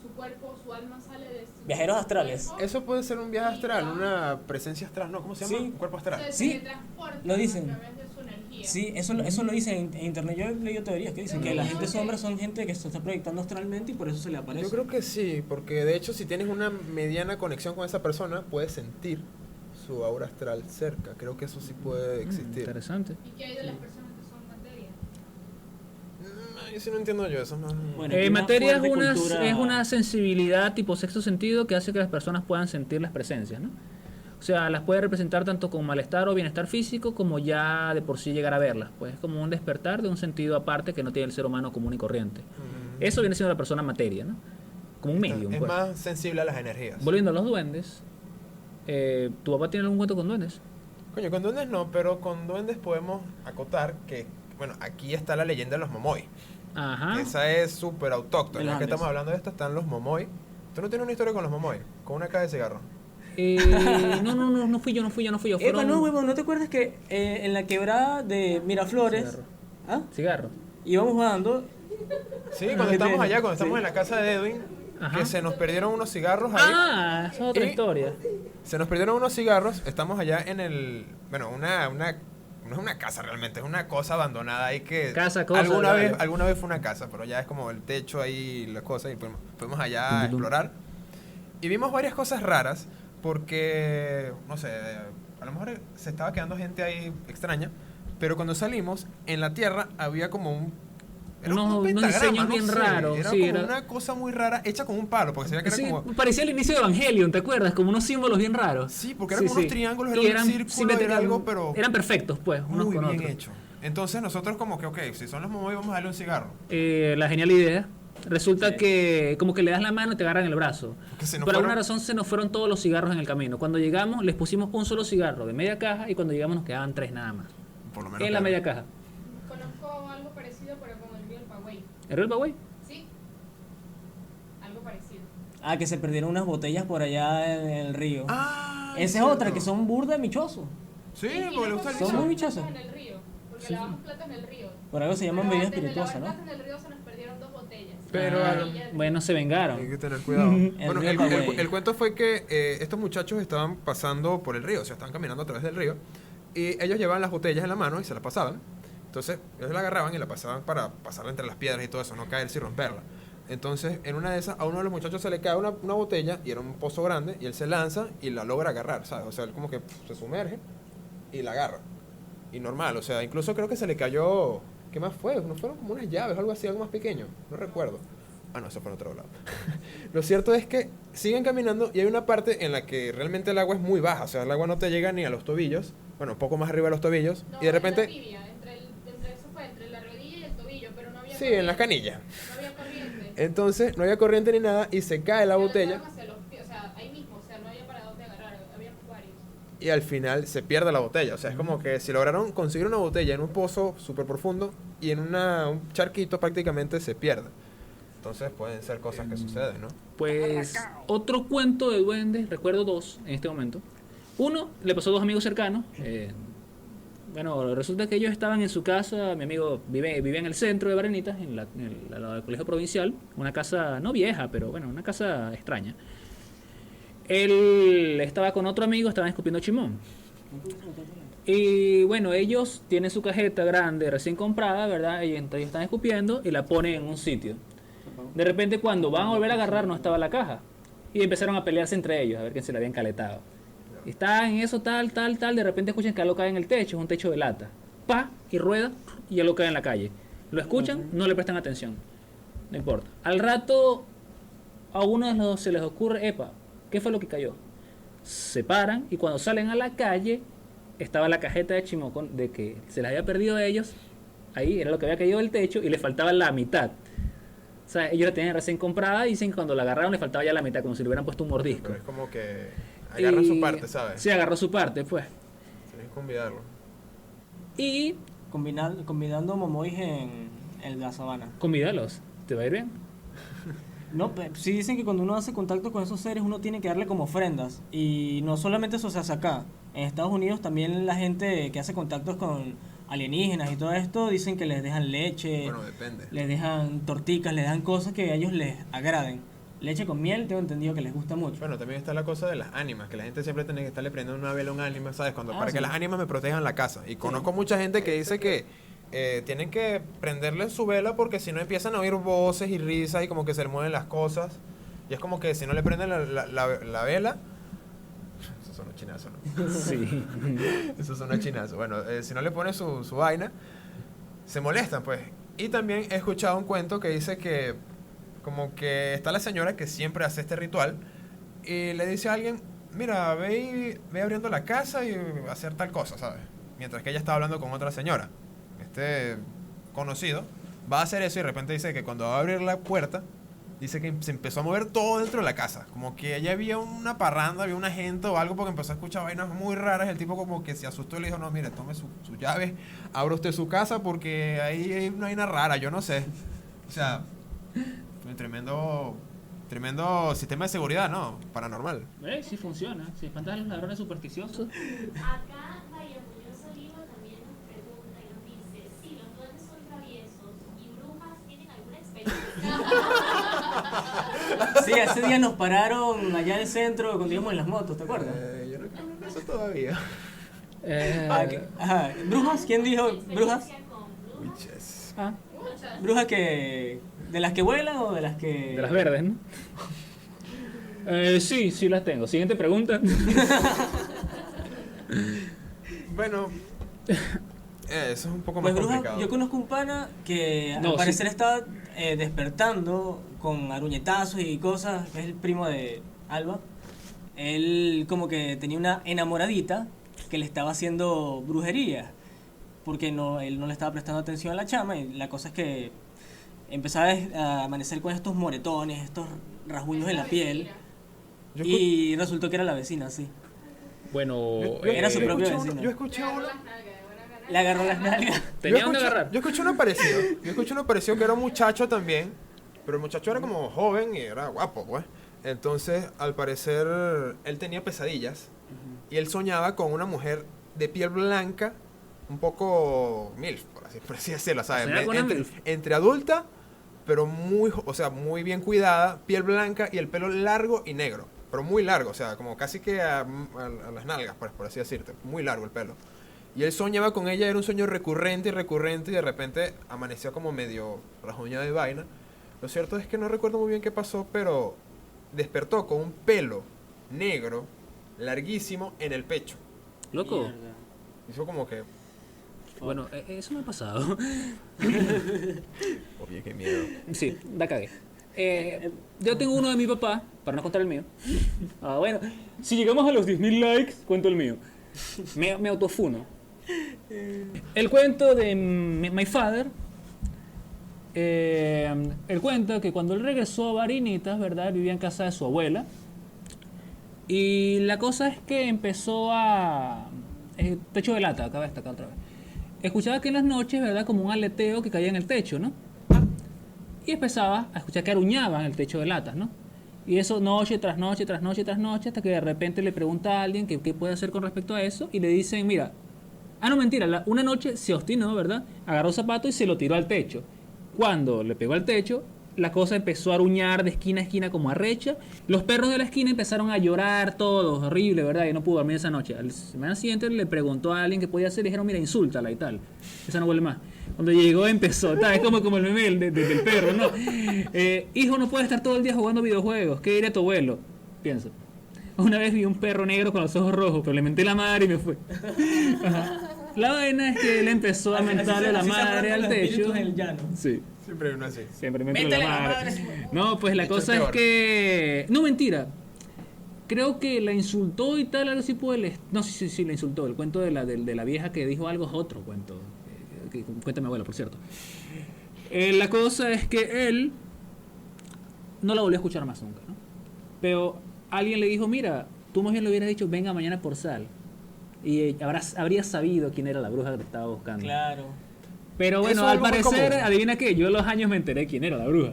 su cuerpo, su alma sale de su Viajeros astrales. cuerpo, Eso puede ser un viaje astral, una presencia astral, ¿no? ¿Cómo se llama? Sí. Un cuerpo o astral. sea, Sí, se transporta lo dicen. a través de su energía. Sí, eso lo dicen en internet. Yo he leído teorías que dicen que la gente sombra son gente que se está proyectando astralmente y por eso se le aparece. Yo creo que sí, porque de hecho si tienes una mediana conexión con esa persona, puedes sentir su aura astral cerca. Creo que eso sí puede existir. Interesante. ¿Y qué hay de las personas que son materia? Yo sí no entiendo yo eso. Bueno, aquí una Materia fuerte cultura- es una sensibilidad tipo sexto sentido que hace que las personas puedan sentir las presencias, ¿no? O sea, las puede representar tanto con malestar o bienestar físico como ya de por sí llegar a verlas. Pues es como un despertar de un sentido aparte que no tiene el ser humano común y corriente. Eso viene siendo la persona materia, ¿no? Como un medium. Es pues. más sensible a las energías. Volviendo a los duendes, ¿tu papá tiene algún cuento con duendes? Coño, con duendes no, pero con duendes podemos acotar que, bueno, aquí está la leyenda de los Momoy. Ajá. Esa es súper De autóctona. los Ya que Andes. estamos hablando de esto, están los Momoy. ¿Tú no tienes una historia con los Momoy? Con una caja de cigarro. No fui yo. Epa, no, huevón, ¿no te acuerdas que en la quebrada de Miraflores Cigarro. ¿ah? Cigarro. íbamos bajando? Sí, cuando estamos allá, cuando estamos Sí. en la casa de Edwin, Ajá. que se nos perdieron unos cigarros ahí. Ah, esa es otra Y- historia. Se nos perdieron unos cigarros, estamos allá en el... Bueno, no es una casa realmente, es una cosa abandonada ahí que... Casa, cosa, alguna dale. vez fue una casa, pero ya es como el techo ahí, las cosas, y fuimos allá a explorar. Y vimos varias cosas raras, porque, no sé, a lo mejor se estaba quedando gente ahí extraña, pero cuando salimos, en la tierra había como un... Era como un Unos pentagrama, diseños no bien sé, raros, era sí, como era- una cosa muy rara, hecha con un palo, porque se veía que Sí, era como... parecía el inicio de Evangelion, ¿te acuerdas? Como unos símbolos bien raros. Sí, porque eran como unos triángulos, Y era un círculo, era algo, pero eran perfectos, pues, unos muy con bien otros. hecho. Entonces nosotros como que, ok, si son los Momoy, vamos a darle un cigarro. La genial idea. Resulta Sí. que como que le das la mano y te agarran el brazo. Porque se nos Por alguna fueron- razón se nos fueron todos los cigarros en el camino. Cuando llegamos les pusimos un solo cigarro de media caja y cuando llegamos nos quedaban 3 nada más. Por lo menos En la claro. media caja. Conozco algo parecido, pero con el río El Pagüey. ¿Era el Bagüey? Sí, algo parecido. Ah, que se perdieron unas botellas por allá en el río. Ah, Esa es cierto. otra, que son burda michosos. Sí, Y porque le gusta el Son guiso. muy bichosas. En el río, porque Sí, sí. lavamos plata en el río. Por algo se llaman Pero bebida antes de espirituosa, lavar ¿no? plata en el río se nos perdieron 2 botellas. Pero Ah, a- y ya- Bueno, se vengaron. Hay que tener cuidado. El Bueno, río el, Pagüey. el cuento fue que estos muchachos estaban pasando por el río, o sea, estaban caminando a través del río, y ellos llevaban las botellas en la mano y se las pasaban. Entonces, ellos la agarraban y la pasaban para pasarla entre las piedras y todo eso, no caerse y romperla. Entonces, en una de esas, a uno de los muchachos se le cae una botella y era un pozo grande, y él se lanza y la logra agarrar, ¿sabes? O sea, él como que se sumerge y la agarra. Y normal, o sea, incluso creo que se le cayó. ¿Qué más fue? ¿No fueron como unas llaves o algo así, algo más pequeño? No recuerdo. Ah, no, eso fue en otro lado. Lo cierto es que siguen caminando y hay una parte en la que realmente el agua es muy baja, o sea, el agua no te llega ni a los tobillos, bueno, un poco más arriba de los tobillos, No, y de en la repente, tibia, eso fue entre la rodilla y el tobillo, pero no había sí, corriente. en las canillas. No había corriente. Entonces, no había corriente ni nada y se cae la Se botella lanzaron hacia los pies, o sea, ahí mismo, o sea, no había para dónde agarrar, había varios. y al final se pierde la botella. O sea, es como que si lograron conseguir una botella en un pozo súper profundo y en un charquito prácticamente se pierde. Entonces pueden ser cosas que suceden, ¿no? Pues otro cuento de duendes, recuerdo 2 en este momento. Uno le pasó a 2 amigos cercanos. Bueno, resulta que ellos estaban en su casa. Mi amigo vive en el centro de Barenitas, al lado del colegio provincial. Una casa no vieja, pero bueno, una casa extraña. Él estaba con otro amigo, estaban escupiendo chimón. Y bueno, ellos tienen su cajeta grande recién comprada, ¿verdad? Y entonces están escupiendo y la ponen en un sitio. De repente cuando van a volver a agarrar no estaba la caja. Y empezaron a pelearse entre ellos, a ver quién se la habían caletado. Y estaban en eso, tal, de repente escuchan que algo cae en el techo, es un techo de lata. Pa, y rueda, y algo cae en la calle. Lo escuchan, no le prestan atención. No importa. Al rato, a uno de los dos se les ocurre, epa, ¿qué fue lo que cayó? Se paran, y cuando salen a la calle, estaba la cajeta de chimocón de que se les había perdido a ellos. Ahí era lo que había caído del techo, y les faltaba la mitad. O sea, ellos la tenían recién comprada y dicen que cuando la agarraron le faltaba ya la mitad, como si le hubieran puesto un mordisco. Pero es como que agarran su parte, ¿sabes? Sí, agarró su parte, pues. Tienes que convidarlo. Y Combinando momois en la sabana. convídalos, ¿te va a ir bien? No, sí dicen que cuando uno hace contacto con esos seres uno tiene que darle como ofrendas. Y no solamente eso se hace acá. En Estados Unidos también la gente que hace contactos con alienígenas y todo esto dicen que les dejan leche, Bueno, depende. les dejan torticas, les dan cosas que a ellos les agraden. Leche con miel tengo entendido que les gusta mucho. Bueno, también está la cosa de las ánimas, que la gente siempre tiene que estarle prendiendo una vela a un ánima, ¿sabes? Para sí. que las ánimas me protejan la casa. Y conozco mucha gente que dice que tienen que prenderle su vela porque si no empiezan a oír voces y risas y como que se le mueven las cosas. Y es como que si no le prenden la vela... Eso son un chinazo, ¿no? Sí. Eso son un chinazo. Bueno, si no le pones su vaina, se molestan, pues. Y también he escuchado un cuento que dice que como que está la señora que siempre hace este ritual y le dice a alguien, mira, ve abriendo la casa y hacer tal cosa, ¿sabes? Mientras que ella está hablando con otra señora. Este conocido va a hacer eso y de repente dice que cuando va a abrir la puerta, dice que se empezó a mover todo dentro de la casa. Como que allá había una parranda, había una gente o algo porque empezó a escuchar vainas muy raras. El tipo como que se asustó y le dijo, no, mire, tome su llave, abra usted su casa porque ahí hay una vaina rara, yo no sé. O sea, un tremendo sistema de seguridad, ¿no? Paranormal. Sí funciona. Si espantas a los ladrones supersticiosos. Acá María Muñoz Olivo también nos pregunta y nos dice si los duendes son traviesos y brujas tienen alguna experiencia. Sí, ese día nos pararon allá en el centro cuando íbamos en las motos, ¿te acuerdas? Yo no creo en eso todavía. Ajá. ¿Brujas? ¿Quién dijo brujas? Experiencia con brujas. Witches. Ah, Muchas. ¿Brujas que de las que vuelan o de las que...? de las verdes, ¿no? Sí las tengo. Siguiente pregunta. Bueno, eso es un poco más Pues bruja, complicado. yo conozco un pana que No, al parecer sí. estaba despertando con aruñetazos y cosas, es el primo de Alba. Él como que tenía una enamoradita que le estaba haciendo brujería, porque él no le estaba prestando atención a la chama, y la cosa es que empezaba a amanecer con estos moretones, estos rasguños en la piel, Yo escu- y resultó que era la vecina, sí. Bueno, Era su propio escuché vecino. Yo escuché Agarró uno. las nalgas, ahora Le agarró las nalgas. tenía donde agarrar. Yo escuché uno parecido. Yo escuché uno parecido que era un muchacho también. Pero el muchacho era como joven y era guapo, pues. Entonces, al parecer, él tenía pesadillas. Y él soñaba con una mujer de piel blanca, un poco milf, por así decirlo, ¿sabes? Soñaba con una Entre, milf. entre adulta, pero o sea, muy bien cuidada, piel blanca y el pelo largo y negro. Pero muy largo, o sea, como casi que a las nalgas, pues, por así decirte. Muy largo el pelo. Y él soñaba con ella, era un sueño recurrente y de repente amaneció como medio rasguñado de vaina. Lo cierto es que no recuerdo muy bien qué pasó, pero despertó con un pelo negro, larguísimo, en el pecho. Loco. Mierda. Hizo como que, Bueno, eso me ha pasado. oye, qué miedo. Sí, la cagué. Yo tengo uno de mi papá, para no contar el mío. Ah, bueno, si llegamos a los 10.000 likes, cuento el mío. Me autofuno. El cuento de My Father. Él cuenta que cuando él regresó a Varinitas, ¿verdad? Él vivía en casa de su abuela. Y la cosa es que empezó a... techo de lata, acaba de destacar otra vez. Escuchaba que en las noches, ¿verdad? Como un aleteo que caía en el techo, ¿no? Y empezaba a escuchar que aruñaban el techo de latas, ¿no? Y eso noche tras noche, tras noche, tras noche, hasta que de repente le pregunta a alguien qué puede hacer con respecto a eso, y le dicen, mira, no mentira, una noche se obstinó, ¿verdad? Agarró zapato y se lo tiró al techo. Cuando le pegó al techo, la cosa empezó a aruñar de esquina a esquina como arrecha. Los perros de la esquina empezaron a llorar todos, horrible, ¿verdad? Y no pudo dormir esa noche. Al semana siguiente le preguntó a alguien qué podía hacer y dijeron, mira, insúltala y tal. Esa no vuelve más. Cuando llegó empezó, es como el meme del perro, ¿no? Hijo, no puede estar todo el día jugando videojuegos. ¿Qué diría tu abuelo? Piensa. Una vez vi un perro negro con los ojos rojos, pero le menté la madre y me fue. Ajá. La vaina es que él empezó a mentarle a la madre al techo. En el llano. Sí. Siempre hay uno así. Siempre me Métele la la madre. madre. No, pues la Esto es cosa es peor. que... No, mentira. Creo que la insultó y tal, algo así por el... No, sí, la insultó. El cuento de la vieja que dijo algo es otro cuento. Que cuenta mi abuela, por cierto. La cosa es que él no la volvió a escuchar más nunca, ¿no? Pero alguien le dijo, mira, tú más bien le hubieras dicho, venga mañana por sal. Y habría sabido quién era la bruja que te estaba buscando. Claro. Pero bueno, Eso es al algo muy parecer, común. adivina qué, yo a los años me enteré quién era la bruja.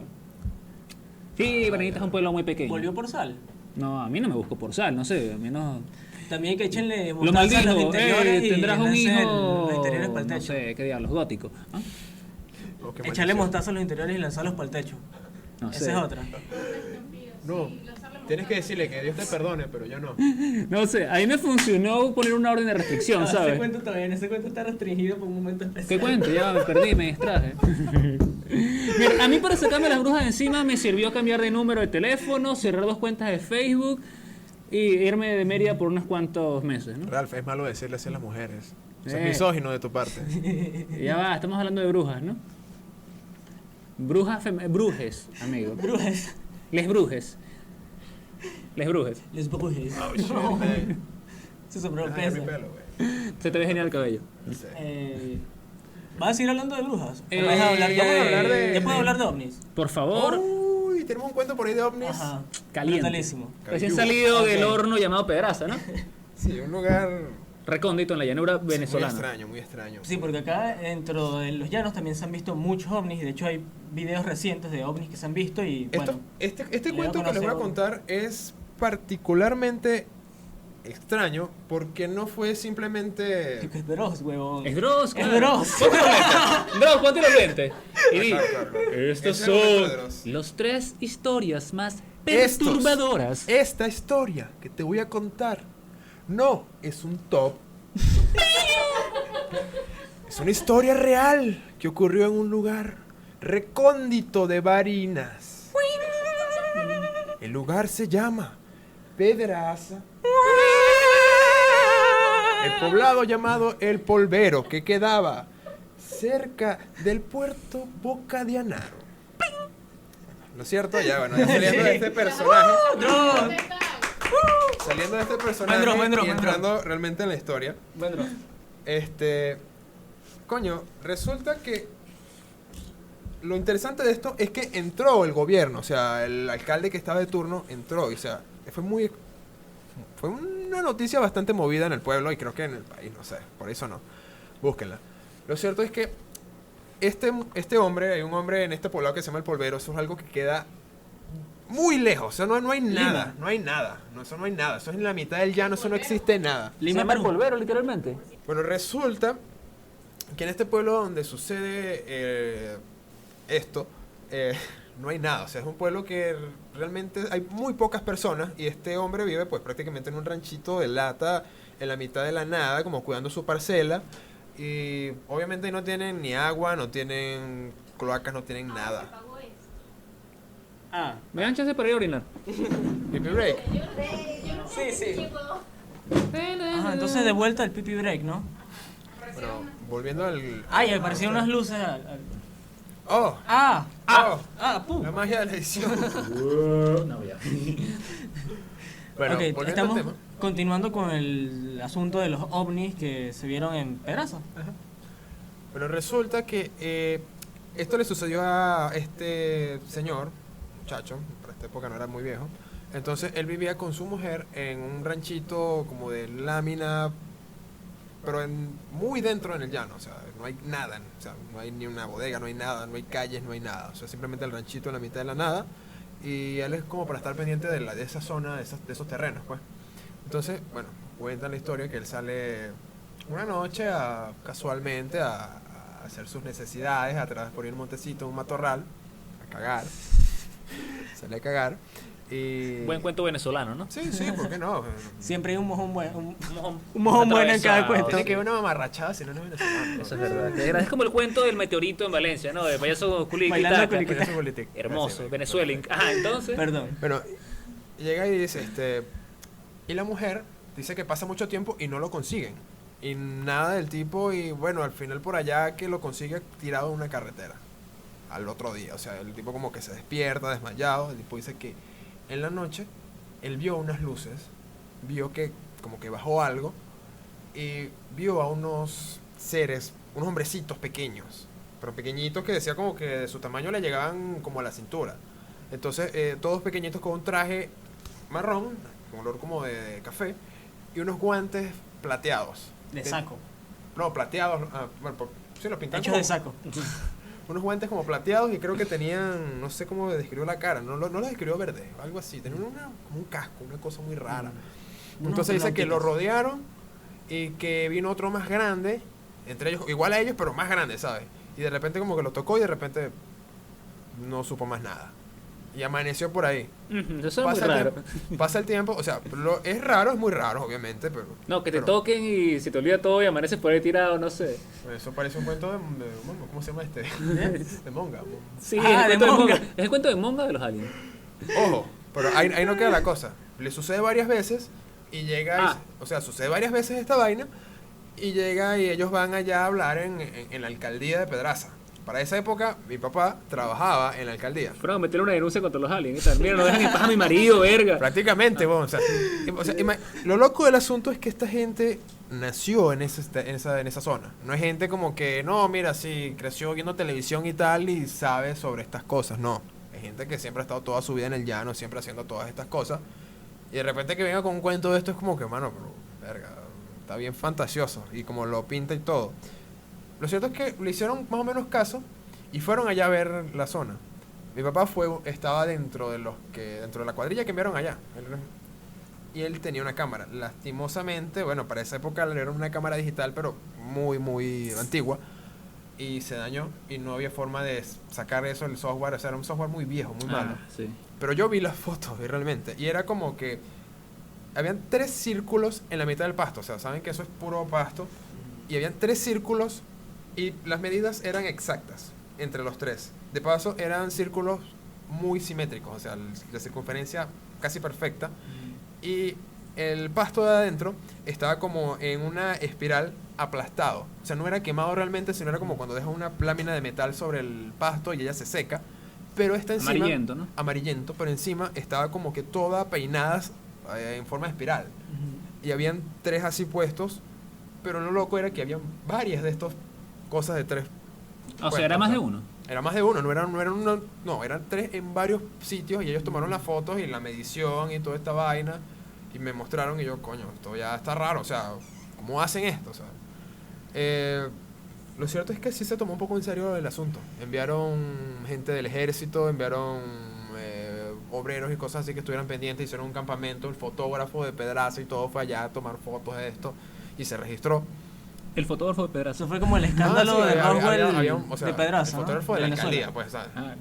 Sí, Varinitas es un pueblo muy pequeño. Volvió por sal. No, a mí no me busco por sal, no sé, a mí no... También que echenle Lo mostaza a los maldijo, interiores y tendrás un lancen hijo... los interiores para el no techo. sé, qué diablos, gótico. ¿Ah? Oh, qué Echarle maldición. mostaza a los interiores y lanzarlos para el techo. No Esa sé. es otra. No, tienes que decirle que Dios te perdone, pero yo no. No sé, a mí me funcionó poner una orden de restricción, Ese ¿sabes? cuento todavía, ese cuento está restringido por un momento especial. ¿Qué cuento? Ya me perdí, me distraje. Mira, a mí para sacarme las brujas de encima me sirvió cambiar de número de teléfono, cerrar 2 cuentas de Facebook y irme de Mérida por unos cuantos meses, ¿no? Ralph, es malo decirle así a las mujeres. Eso es Eh. misógino de tu parte. Y ya va, estamos hablando de brujas, ¿no? Brujes, amigo. Brujas. Les brujes. Les brujes. Les brujes. Oh, shit, man. Se sobró el Ay, mi peso. pelo, güey. Se te ve genial el cabello. No sé. ¿Vas a seguir hablando de brujas? Eh, ¿Vas a hablar ya puedo hablar de- ¿Ya puedo hablar de ovnis? Por favor, Uy, tenemos un cuento por ahí de ovnis. Ajá. caliente. Brutalísimo. Recién Cayuga. salido del Ok. horno llamado Pedraza, ¿no? Sí, un lugar Recóndito en la llanura venezolana. muy extraño, muy extraño. Sí, porque acá dentro de los llanos también se han visto muchos ovnis. Y de hecho hay videos recientes de ovnis que se han visto y Esto, bueno, este le cuento voy a que les voy a conocer contar es particularmente extraño porque no fue simplemente... es Dross, huevón. Es Dross, Es claro. Dross. Ponte los lentes. Dross, ponte los lentes. Y di, Claro. estos Ese es el momento de son Dross. los 3 historias más Estos. perturbadoras. Esta historia que te voy a contar no es un top. Es una historia real que ocurrió en un lugar recóndito de Barinas. El lugar se llama Pedraza. el poblado llamado El Polvero, que quedaba cerca del puerto Boca de Anaro. ¿No es cierto? Ya, bueno, ya saliendo de este personaje. ¿Dónde está? Saliendo de este personaje y entrando realmente en la historia. Bueno, Coño, resulta que lo interesante de esto es que entró el gobierno, o sea, el alcalde que estaba de turno entró, o sea, fue una noticia bastante movida en el pueblo y creo que en el país, no sé, por eso no, búsquenla. Lo cierto es que este hombre, hay un hombre en este poblado que se llama El Polvero, eso es algo que queda muy lejos, o sea, no hay nada, no hay nada, eso no hay nada, eso es en la mitad del llano, eso no existe nada. Se Lima, llama el Perú. polvero, literalmente. Bueno, resulta que en este pueblo donde sucede esto, no hay nada. O sea, es un pueblo que realmente hay muy pocas personas y este hombre vive pues prácticamente en un ranchito de lata en la mitad de la nada, como cuidando su parcela. Y obviamente no tienen ni agua, no tienen cloacas, no tienen nada. Pagó esto. Ah, Me dan chance para ir a orinar. Pipi break. sí. Ajá, entonces de vuelta al pipi break, ¿no? Bueno, volviendo al... Ay, me aparecieron unas luces. ¡Oh! ¡Pum! La magia de la edición. No, ya. Bueno, Ok, volviendo estamos al tema. continuando con el asunto de los ovnis que se vieron en Pedraza. Bueno, resulta que esto le sucedió a este señor, muchacho, para esta época no era muy viejo. Entonces él vivía con su mujer en un ranchito como de lámina, pero muy dentro en el llano, o sea, no hay nada, o sea, no hay ni una bodega, no hay nada, no hay calles, no hay nada, o sea, simplemente el ranchito en la mitad de la nada. Y él es como para estar pendiente de esa zona, de esos terrenos, pues. Entonces, bueno, cuenta la historia que él sale una noche casualmente a hacer sus necesidades, a través por ir un montecito, un matorral, a cagar. Sale a cagar. Y... Buen cuento venezolano, ¿no? Sí, ¿por qué no? Siempre hay un mojón bueno, Mojón. un mojón bueno en cada Atravesado. cuento. Tiene que haber una mamarrachada, si no, no es venezolano. Eso es verdad. Es como el cuento del meteorito en Valencia, ¿no? De payaso Bailando culiquitaca. culiquitaca. Eso es política. Hermoso, Sí, Venezuela. Ajá, entonces. Perdón. Bueno, llega y dice, y la mujer dice que pasa mucho tiempo y no lo consiguen. Y nada del tipo, y bueno, al final por allá que lo consigue tirado en una carretera. Al otro día, o sea, el tipo como que se despierta, desmayado. El tipo dice que en la noche él vio unas luces, vio que como que bajó algo y vio a unos seres, unos hombrecitos pequeños, pero pequeñitos que decía como que de su tamaño le llegaban como a la cintura. Entonces, todos pequeñitos con un traje marrón, con olor como de café, y unos guantes plateados. De saco. No, plateados, bueno, sí, los pintaban Hechos de saco. unos guantes como plateados y creo que tenían, no sé cómo describió la cara, no lo describió verde, algo así, tenían como un casco, una cosa muy rara. Entonces dice que lo rodearon y que vino otro más grande, entre ellos, igual a ellos, pero más grande, ¿sabes? Y de repente como que lo tocó y de repente no supo más nada. Y amaneció por ahí. Eso es muy raro. Pasa el tiempo, o sea, es raro, es muy raro, obviamente, pero... No, que te pero toquen y se te olvida todo y amaneces por ahí tirado, no sé. Eso parece un cuento de ¿cómo se llama este? De Monga. Sí, Ah, es el de cuento de Monga. Monga. Es el cuento de Monga de los aliens. Ojo, pero ahí no queda la cosa. Le sucede varias veces y llega, o sea, sucede varias veces esta vaina y llega y ellos van allá a hablar en la alcaldía de Pedraza. Para esa época, mi papá trabajaba en la alcaldía. Fueron a meter una denuncia contra los aliens y tal. Mira, no dejan en paz a mi marido, verga. Prácticamente, bueno, o sea, lo loco del asunto es que esta gente nació en esa zona. No es gente como que, no, mira, sí, creció viendo televisión y tal y sabe sobre estas cosas. No, es gente que siempre ha estado toda su vida en el llano, siempre haciendo todas estas cosas. Y de repente que venga con un cuento de esto es como que, mano, pero, verga, está bien fantasioso. Y como lo pinta y todo. Lo cierto es que le hicieron más o menos caso y fueron allá a ver la zona. Mi papá estaba dentro de la cuadrilla que enviaron allá. Y él tenía una cámara. Lastimosamente, bueno, para esa época era una cámara digital, pero muy, muy antigua. Y se dañó y no había forma de sacar eso del software. O sea, era un software muy viejo, muy malo. Sí. Pero yo vi las fotos realmente. Y era como que habían 3 círculos en la mitad del pasto. O sea, saben que eso es puro pasto. Y habían 3 círculos y las medidas eran exactas entre los 3. De paso, eran círculos muy simétricos. O sea, la circunferencia casi perfecta. Y el pasto de adentro estaba como en una espiral aplastado. O sea, no era quemado realmente, sino era como cuando dejas una lámina de metal sobre el pasto y ella se seca. Pero está encima... Amarillento, ¿no? Amarillento, pero encima estaba como que toda peinadas en forma de espiral. Y habían 3 así puestos, pero lo loco era que habían varias de estas cosas de 3. O sea, era más de uno. Era más de uno, no eran uno, no, eran 3 en varios sitios y ellos tomaron las fotos y la medición y toda esta vaina y me mostraron y yo, coño, esto ya está raro, o sea, ¿cómo hacen esto? O sea, lo cierto es que sí se tomó un poco en serio el asunto. Enviaron gente del ejército, enviaron obreros y cosas así que estuvieran pendientes, hicieron un campamento, el fotógrafo de Pedraza y todo fue allá a tomar fotos de esto y se registró. El fotógrafo de Pedraza. Eso fue como el escándalo sí, de Roswell o sea, de Pedraza, el fotógrafo ¿no? de la Venezuela. alcaldía, pues, ¿sabes? Ah,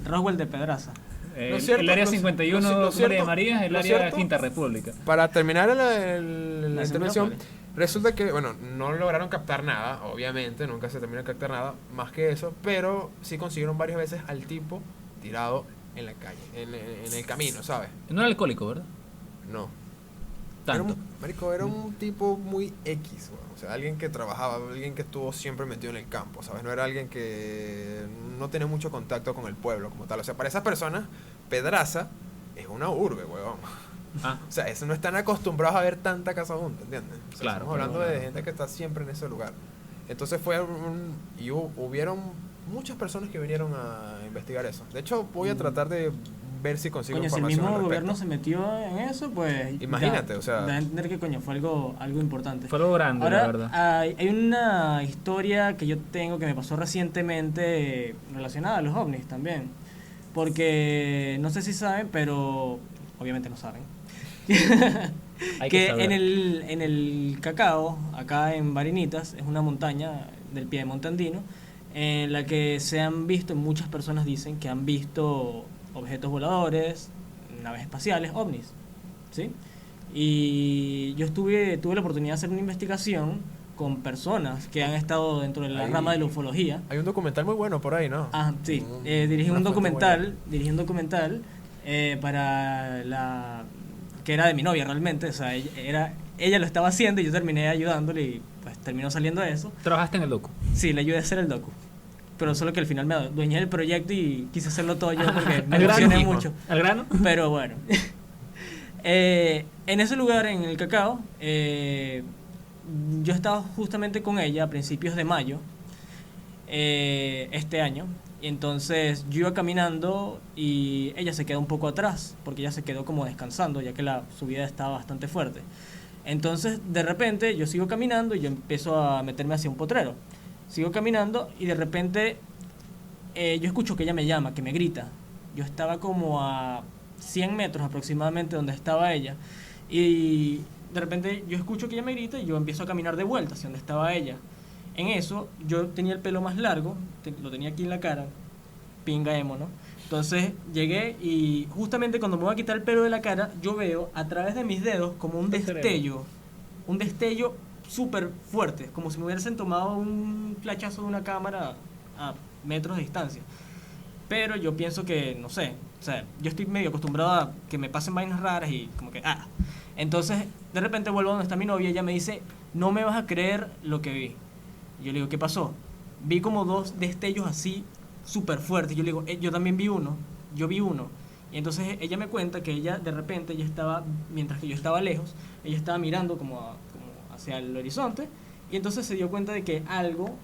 Roswell de Pedraza. el área 51, María María, el área Quinta República. Para terminar la La intervención, Metrópolis. resulta que, bueno, no lograron captar nada, obviamente, nunca se terminó de captar nada más que eso, pero sí consiguieron varias veces al tipo tirado en la calle, en el camino, ¿sabes? No era alcohólico, ¿verdad? No. Tanto. Era un tipo muy X, weón. O sea, alguien que trabajaba, alguien que estuvo siempre metido en el campo, ¿sabes? No era alguien que no tenía mucho contacto con el pueblo como tal. O sea, para esas personas, Pedraza es una urbe, weón. Ah, O sea, eso no están acostumbrados a ver tanta casa junta, ¿entiendes? O sea, Claro, estamos hablando claro. de gente que está siempre en ese lugar. Entonces hubieron muchas personas que vinieron a investigar eso. De hecho, voy a tratar de ver si consigo Coño, si el información mismo al gobierno respecto. se metió en eso, pues... Imagínate, da- o sea- Da a entender que, coño, fue algo importante. fue algo grande, Ahora, la verdad. hay una historia que yo tengo que me pasó recientemente relacionada a los ovnis también. Porque, no sé si saben, pero obviamente no saben. Hay que saber. en el Cacao, acá en Barinitas, es una montaña del Piedemonte andino, en la que se han visto, muchas personas dicen que han visto objetos voladores, naves espaciales, ovnis, ¿sí? Y yo tuve la oportunidad de hacer una investigación con personas que han estado dentro de la Ahí- rama de la ufología. Hay un documental muy bueno por ahí, ¿no? Ah, sí. Un- Dirigí una un fuente muy documental para la que era de mi novia realmente, o sea, ella lo estaba haciendo y yo terminé ayudándole y pues terminó saliendo eso. Trabajaste en el docu. Sí, le ayudé a hacer el docu. Pero solo que al final me adueñé del proyecto y quise hacerlo todo yo porque me Al grano. emocioné mucho. ¿Al grano? Pero bueno. En ese lugar, en el Cacao, yo estaba justamente con ella a principios de mayo este año. Y entonces yo iba caminando y ella se quedó un poco atrás porque ella se quedó como descansando ya que la subida estaba bastante fuerte. Entonces de repente yo sigo caminando y yo empiezo a meterme hacia un potrero. Sigo caminando y de repente yo escucho que ella me llama, que me grita. Yo estaba como a 100 metros aproximadamente donde estaba ella. Y de repente yo escucho que ella me grita y yo empiezo a caminar de vuelta hacia donde estaba ella. En eso yo tenía el pelo más largo, lo tenía aquí en la cara, pinga emo, ¿no? Entonces llegué y justamente cuando me voy a quitar el pelo de la cara, yo veo a través de mis dedos como un destello súper fuerte, como si me hubiesen tomado un flachazo de una cámara a metros de distancia. Pero yo pienso que, no sé, o sea, yo estoy medio acostumbrado a que me pasen vainas raras y como que, Entonces, de repente vuelvo a donde está mi novia y ella me dice, no me vas a creer lo que vi. Y yo le digo, ¿qué pasó? Vi como 2 destellos así súper fuertes. Yo le digo, yo también vi uno. Yo vi uno. Y entonces ella me cuenta que ella de repente, ella estaba, mientras que yo estaba lejos, ella estaba mirando como hacia el horizonte. Y entonces se dio cuenta de que algo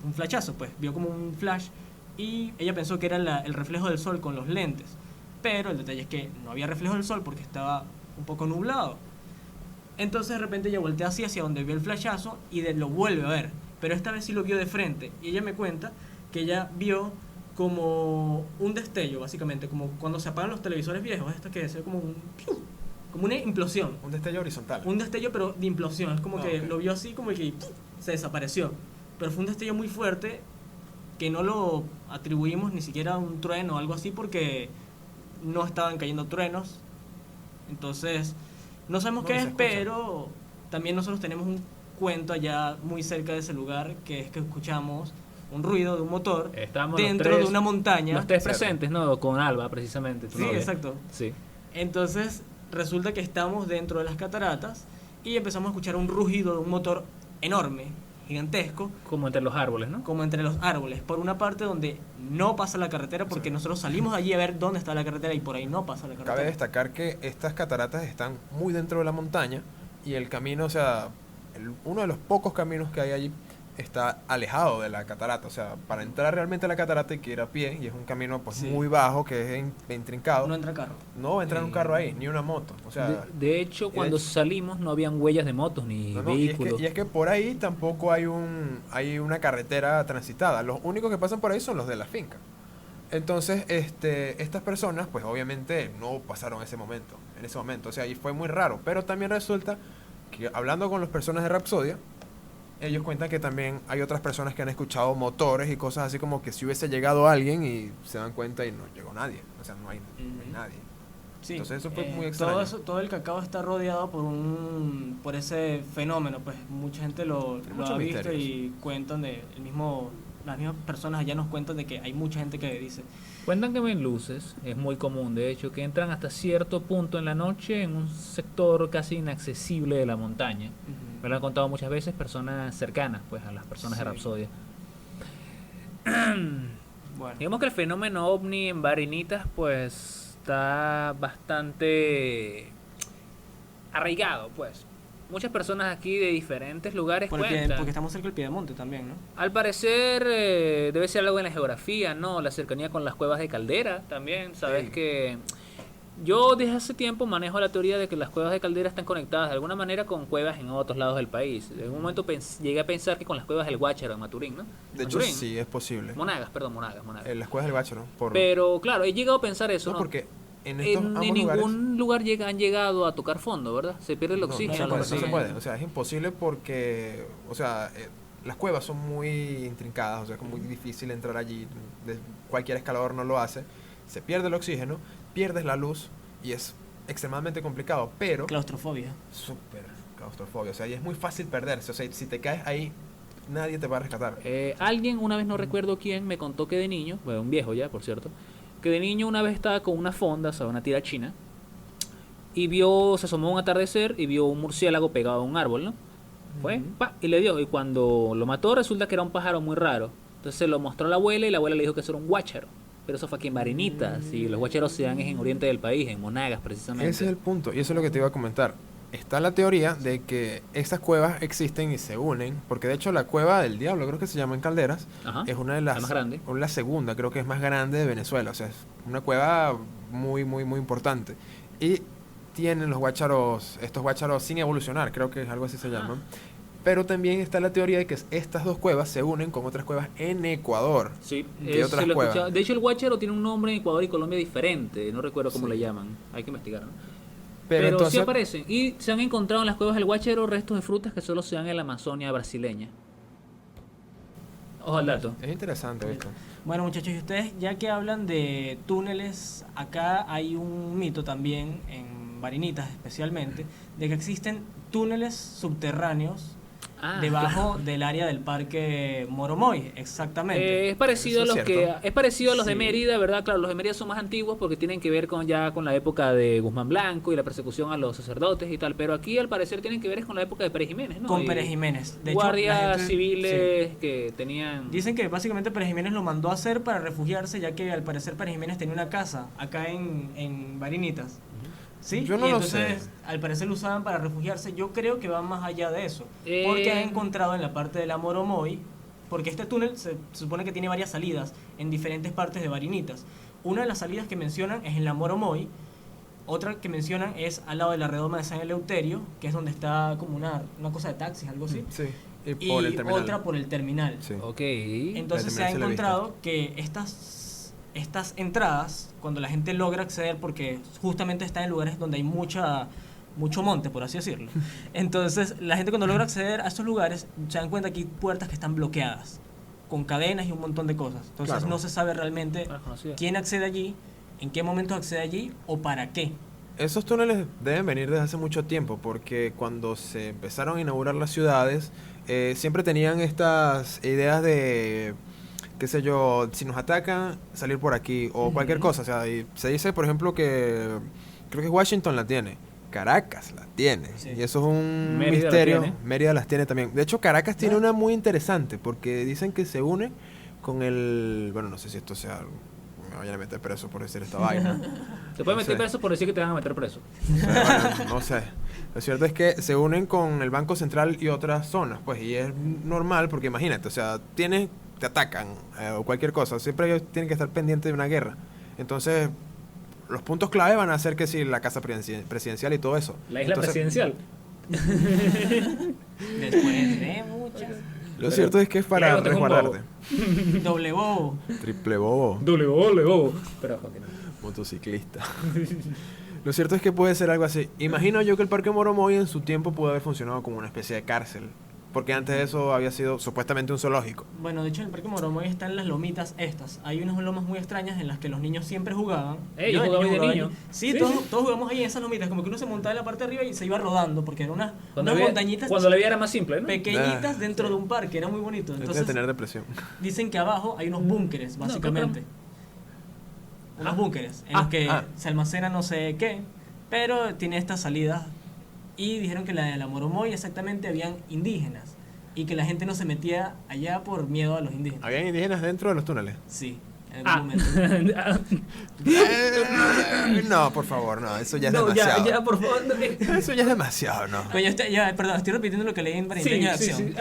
un flashazo, pues, vio como un flash. Y ella pensó que era el reflejo del sol con los lentes. Pero el detalle es que no había reflejo del sol porque estaba un poco nublado. Entonces de repente ella voltea hacia donde vio el flashazo y lo vuelve a ver. Pero esta vez sí lo vio de frente. Y ella me cuenta que ella vio como un destello, básicamente, como cuando se apagan los televisores viejos, esto que se ve como como una implosión. Un destello horizontal. Un destello pero de implosión. Es como que Ok. lo vio así como que se desapareció. Pero fue un destello muy fuerte que no lo atribuimos ni siquiera a un trueno o algo así porque no estaban cayendo truenos. Entonces, no sabemos No qué se es, escucha. pero también nosotros tenemos un cuento allá muy cerca de ese lugar, que es que escuchamos un ruido de un motor Estábamos los dentro tres- de una montaña. Los 3 presentes, ¿no? Con Alba, precisamente. tu Sí, novia. exacto. Sí. Entonces, resulta que estamos dentro de las cataratas y empezamos a escuchar un rugido de un motor enorme, gigantesco, Como entre los árboles, ¿no? como entre los árboles, por una parte donde no pasa la carretera, porque nosotros salimos de allí a ver dónde está la carretera y por ahí no pasa la carretera. Cabe destacar que estas cataratas están muy dentro de la montaña y el camino, o sea, uno de los pocos caminos que hay allí está alejado de la catarata. O sea, para entrar realmente a la catarata hay que ir a pie y es un camino pues Sí. muy bajo, que es intrincado. No entra carro. No va a entrar un carro ahí, ni una moto. O sea, De hecho, cuando salimos no habían huellas de motos ni no, no, y es vehículos. que por ahí tampoco hay una carretera transitada. Los únicos que pasan por ahí son los de la finca. Entonces, estas personas, pues obviamente no pasaron en ese momento. O sea, y fue muy raro. Pero también resulta que hablando con las personas de Rapsodia, ellos cuentan que también hay otras personas que han escuchado motores y cosas así como que si hubiese llegado alguien y se dan cuenta y no llegó nadie. O sea, no hay nadie. Sí, Entonces eso fue muy extraño. todo el cacao está rodeado por ese fenómeno, pues mucha gente lo muchos ha visto misterios. y cuentan las mismas personas allá nos cuentan de que hay mucha gente que dice, Cuentan que ven luces, es muy común, de hecho, que entran hasta cierto punto en la noche en un sector casi inaccesible de la montaña. Me lo han contado muchas veces personas cercanas, pues, a las personas de Sí. Rapsodia. bueno, Digamos que el fenómeno ovni en Barinitas, pues, está bastante arraigado, pues. Muchas personas aquí de diferentes lugares cuentan. porque estamos cerca del Piedemonte también, ¿no? Al parecer debe ser algo en la geografía, ¿no? La cercanía con las cuevas de Caldera también. Sabes Sí. que yo desde hace tiempo manejo la teoría de que las cuevas de Caldera están conectadas de alguna manera con cuevas en otros lados del país. En un momento llegué a pensar que con las cuevas del Guácharo en Maturín, ¿no? De hecho, Maturín. sí, es posible. Monagas. En las cuevas del Bacho, ¿no? Pero claro, he llegado a pensar eso, No, ¿no? porque en estos En ambos ningún lugares... lugar han llegado a tocar fondo, ¿verdad? Se pierde el No, oxígeno. no se puede, las no se personas- puede. O sea, es imposible porque, o sea, las cuevas son muy intrincadas, o sea, es muy difícil entrar allí. Cualquier escalador no lo hace. Se pierde el oxígeno, pierdes la luz y es extremadamente complicado, pero Claustrofobia. súper claustrofobia. O sea, y es muy fácil perderse. O sea, si te caes ahí, nadie te va a rescatar. Alguien, una vez no recuerdo quién, me contó que de niño, bueno, un viejo ya, por cierto, que de niño una vez estaba con una fonda, o sea, una tira china, y se asomó un atardecer y vio un murciélago pegado a un árbol, ¿no? Fue, pa, y le dio, y cuando lo mató resulta que era un pájaro muy raro. Entonces se lo mostró a la abuela y la abuela le dijo que eso era un guácharo. Pero eso fue aquí en Barinitas, y los guácharos se dan en oriente del país, en Monagas precisamente. Ese es el punto, y eso es lo que te iba a comentar. Está la teoría de que estas cuevas existen y se unen, porque de hecho la cueva del diablo, creo que se llama en Calderas, Ajá, es una de la las más grande. o la segunda, creo que es más grande de Venezuela, o sea, es una cueva muy muy muy importante. Y tienen estos guácharos sin evolucionar, creo que es algo así se llama. Pero también está la teoría de que estas dos cuevas se unen con otras cuevas en Ecuador. Sí, de eso otras sí lo he cuevas. escuchado. De hecho, el guácharo tiene un nombre en Ecuador y Colombia diferente. No recuerdo cómo Sí. le llaman. Hay que investigar, ¿no? Pero sí entonces, aparecen. Y se han encontrado en las cuevas del guácharo restos de frutas que solo se dan en la Amazonia brasileña. Ojo al dato. es interesante, ¿viste? Bueno, muchachos, y ustedes, ya que hablan de túneles, acá hay un mito también, en Barinitas especialmente, de que existen túneles subterráneos debajo del área del parque Moromoy, exactamente. Es parecido a Eso los es que cierto. es parecido a los de Sí. Mérida, ¿verdad? Claro, los de Mérida son más antiguos porque tienen que ver con la época de Guzmán Blanco y la persecución a los sacerdotes y tal, pero aquí al parecer tienen que ver es con la época de Pérez Jiménez, ¿no? Con Y Pérez Jiménez. De hecho, guardias la gente- civiles sí. que tenían Dicen que básicamente Pérez Jiménez lo mandó a hacer para refugiarse, ya que al parecer Pérez Jiménez tenía una casa acá en Barinitas. ¿Sí? Yo no y lo entonces, sé. al parecer lo usaban para refugiarse. Yo creo que va más allá de eso. Porque han encontrado en la parte de la Moromoy, porque este túnel se supone que tiene varias salidas en diferentes partes de Barinitas. Una de las salidas que mencionan es en la Moromoy. Otra que mencionan es al lado de la redoma de San Eleuterio, que es donde está como una cosa de taxis, algo así. Sí. Y Y por el terminal. otra por el terminal. Sí. Ok. Entonces se La ha terminal sí la he encontrado que estas entradas, cuando la gente logra acceder, porque justamente están en lugares donde hay mucho monte, por así decirlo. Entonces, la gente cuando logra acceder a estos lugares, se dan cuenta que hay puertas que están bloqueadas, con cadenas y un montón de cosas. Entonces, Claro. no se sabe realmente Ah, conocido. quién accede allí, en qué momento accede allí o para qué. Esos túneles deben venir desde hace mucho tiempo, porque cuando se empezaron a inaugurar las ciudades, siempre tenían estas ideas de, qué sé yo, si nos atacan, salir por aquí, o cualquier cosa. O sea, y se dice, por ejemplo, que creo que Washington la tiene. Caracas la tiene. Sí. Y eso es un Mérida la misterio. tiene. Mérida las tiene también. De hecho, Caracas tiene una muy interesante porque dicen que se une con el... Bueno, no sé si esto sea... Me vayan a meter preso por decir esta vaina. Te pueden No meter sé. preso por decir que te van a meter preso. Pero bueno, no sé. Lo cierto es que se unen con el Banco Central y otras zonas, pues, y es normal porque imagínate, o sea, te atacan o cualquier cosa, siempre ellos tienen que estar pendientes de una guerra. Entonces, los puntos clave van a ser que si la casa presidencial y todo eso. La isla Entonces, presidencial. Después de muchas. Lo cierto es que es para Luego tengo un resguardarte. Doble bobo. Triple bobo, Doble bobo. Pero, Joaquín. motociclista. Lo cierto es que puede ser algo así. Imagino yo que el Parque Moromoy en su tiempo pudo haber funcionado como una especie de cárcel. Porque antes de eso había sido supuestamente un zoológico. Bueno, de hecho en el Parque Moromoy están las lomitas estas. Hay unas lomas muy extrañas en las que los niños siempre jugaban. Yo jugaba de niño. allí. Sí, Sí, todos, sí. todos jugamos ahí en esas lomitas. Como que uno se montaba en la parte de arriba y se iba rodando. Porque eran unas montañitas Cuando la vida era más simple, ¿no? pequeñitas dentro de un parque. Era muy bonito. Entonces, Entonces tener depresión. dicen que abajo hay unos búnkeres, No, básicamente. Unos búnkeres en los que se almacena no sé qué. Pero tiene estas salidas. Y dijeron que la de la Moromoy exactamente habían indígenas. Y que la gente no se metía allá por miedo a los indígenas. ¿Habían indígenas dentro de los túneles? Sí, en algún momento. No, por favor, no. Eso ya es No, demasiado. ya, por favor. Eso ya es demasiado, ¿no? Coño, perdón, estoy repitiendo lo que leí en Parenteño de Acción.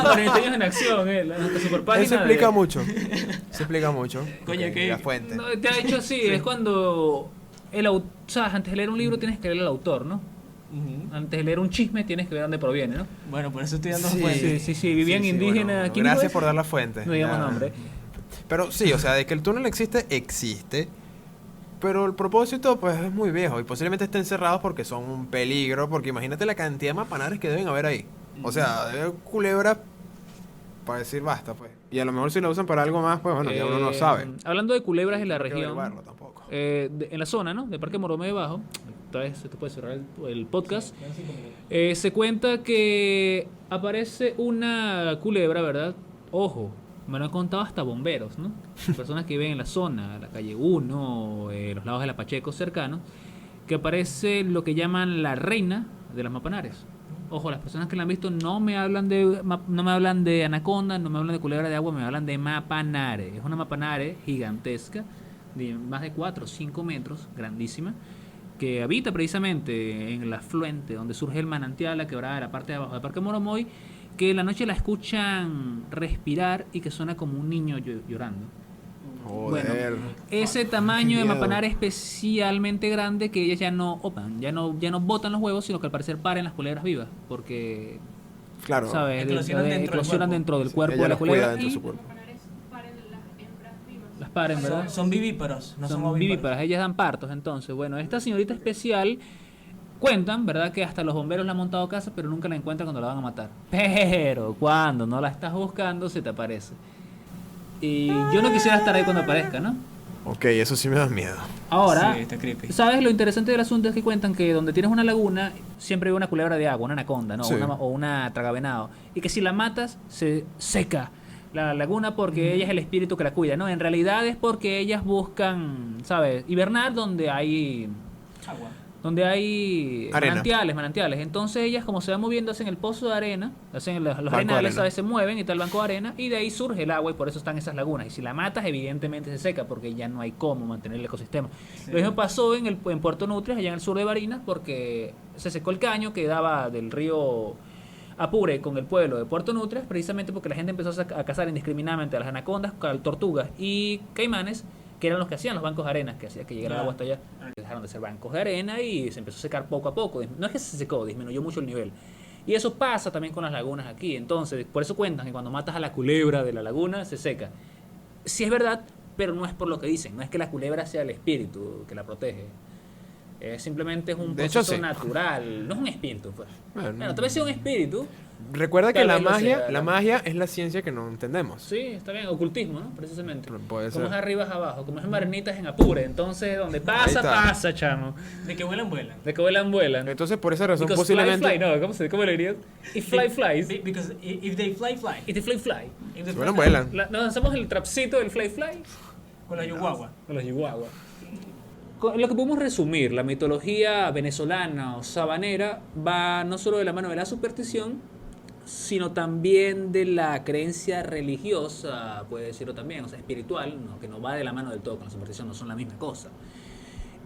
Parenteños en acción, nuestra superpágina. Eso explica mucho. Se explica mucho. Coño, Ok, ¿qué? la fuente. No, te ha hecho así, es cuando o sea, antes de leer un libro tienes que leer al autor, ¿no? Ujú. Antes de leer un chisme tienes que ver dónde proviene, ¿no? Bueno, por eso estoy dando Sí. fuente. Sí, vivían indígenas. bueno, ¿Quién gracias dijo por eso? dar la fuente. No digamos Ya. nombre. Pero sí, o sea, de que el túnel existe, existe. Pero el propósito, pues, es muy viejo. Y posiblemente estén cerrados porque son un peligro. Porque imagínate la cantidad de mapanares que deben haber ahí. O sea, de culebras para decir basta, pues. Y a lo mejor si lo usan para algo más, pues bueno, ya uno no sabe. Hablando de culebras en la No hay que región, averiguarlo tampoco. en la zona, ¿no? Del Parque Moromé Bajo, esta vez se te puede cerrar el podcast, se cuenta que aparece una culebra, ¿verdad? Ojo, me lo han contado hasta bomberos, ¿no? Personas que viven en la zona, la calle 1, los lados de la Pacheco cercanos, que aparece lo que llaman la reina de las mapanares. Ojo, las personas que la han visto no me hablan de anaconda, no me hablan de culebra de agua, me hablan de mapanare. Es una mapanare gigantesca, de más de 4 o 5 metros, grandísima, que habita precisamente en el afluente donde surge el manantial, la quebrada de la parte de abajo del Parque Moromoy, que en la noche la escuchan respirar y que suena como un niño llorando. Joder. Bueno, ese tamaño de Miedo. mapanare especialmente grande que ellas ya no botan los huevos, sino que al parecer paren las culebras vivas, porque Claro. ¿sabes? Eclosionan dentro del cuerpo. dentro del cuerpo Ella de la los cuida culebra dentro de y su cuerpo. Paren las hembras vivas. las paren, ¿verdad? Son vivíparos, no son, Son vivíparas, ellas dan partos. Entonces, bueno, esta señorita especial cuentan, ¿verdad? Que hasta los bomberos la han montado a casa, pero nunca la encuentran cuando la van a matar. Pero cuando no la estás buscando, se te aparece. Y yo no quisiera estar ahí cuando aparezca, ¿no? Ok, eso sí me da miedo. Ahora, Sí, está creepy. ¿sabes? Lo interesante del asunto es que cuentan que donde tienes una laguna, siempre hay una culebra de agua, una anaconda, ¿no? Sí. O una tragavenado. Y que si la matas, se seca la laguna porque ella es el espíritu que la cuida, ¿no? En realidad es porque ellas buscan, ¿sabes? Hibernar donde hay Arena. manantiales. Entonces ellas, como se van moviendo, hacen el pozo de arena, hacen los Banco de arenales, arena. ¿sabes? Se mueven y tal banco de arena, y de ahí surge el agua y por eso están esas lagunas. Y si la matas, evidentemente se seca porque ya no hay cómo mantener el ecosistema. Lo mismo pasó en Puerto Nutrias, allá en el sur de Barinas, porque se secó el caño que daba del río Apure con el pueblo de Puerto Nutrias, precisamente porque la gente empezó a cazar indiscriminadamente a las anacondas, tortugas y caimanes, que eran los que hacían los bancos de arena, que hacía que llegara el agua hasta allá. Dejaron de ser bancos de arena y se empezó a secar poco a poco. No es que se secó, disminuyó mucho el nivel. Y eso pasa también con las lagunas aquí. Entonces, por eso cuentan que cuando matas a la culebra de la laguna, se seca. Sí es verdad, pero no es por lo que dicen. No es que la culebra sea el espíritu que la protege. Simplemente es un De hecho, proceso sí. natural. No es un espíritu, pues. Bueno, Bueno, tal vez sea un espíritu. Recuerda que Tal la vez lo magia, sea, la ¿no? magia es la ciencia que no entendemos. Sí, está bien. Ocultismo, ¿no? Precisamente. Puede Como ser. es arriba es abajo. Como es en Marinitas es en Apure. Entonces, donde pasa, está. pasa, chamo. De que vuelan, vuelan. De que vuelan, vuelan. Entonces, por esa razón, Because posiblemente. fly, no, ¿cómo le dirías? If fly flies, Because if they fly, fly. if the fly fly. If they Si vuelan, fly, vuelan. Nos lanzamos el trapcito del fly fly Con la yuguagua. con los chihuahuas. Lo que podemos resumir, la mitología venezolana o sabanera va no solo de la mano de la superstición, sino también de la creencia religiosa, puede decirlo también, o sea, espiritual, ¿no? Que no va de la mano del todo con la superstición, no son la misma cosa.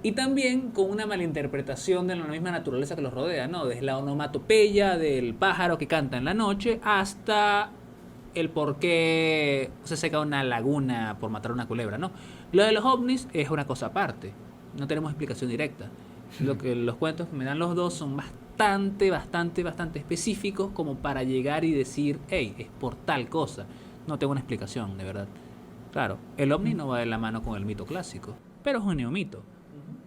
Y también con una malinterpretación de la misma naturaleza que los rodea, ¿no? Desde la onomatopeya del pájaro que canta en la noche hasta el por qué se seca una laguna por matar una culebra, ¿no? Lo de los ovnis es una cosa aparte, no tenemos explicación directa. Lo que los cuentos que me dan los dos son bastante específicos como para llegar y decir, hey, es por tal cosa. No tengo una explicación, de verdad. Claro, el ovni no va de la mano con el mito clásico, pero es un neomito.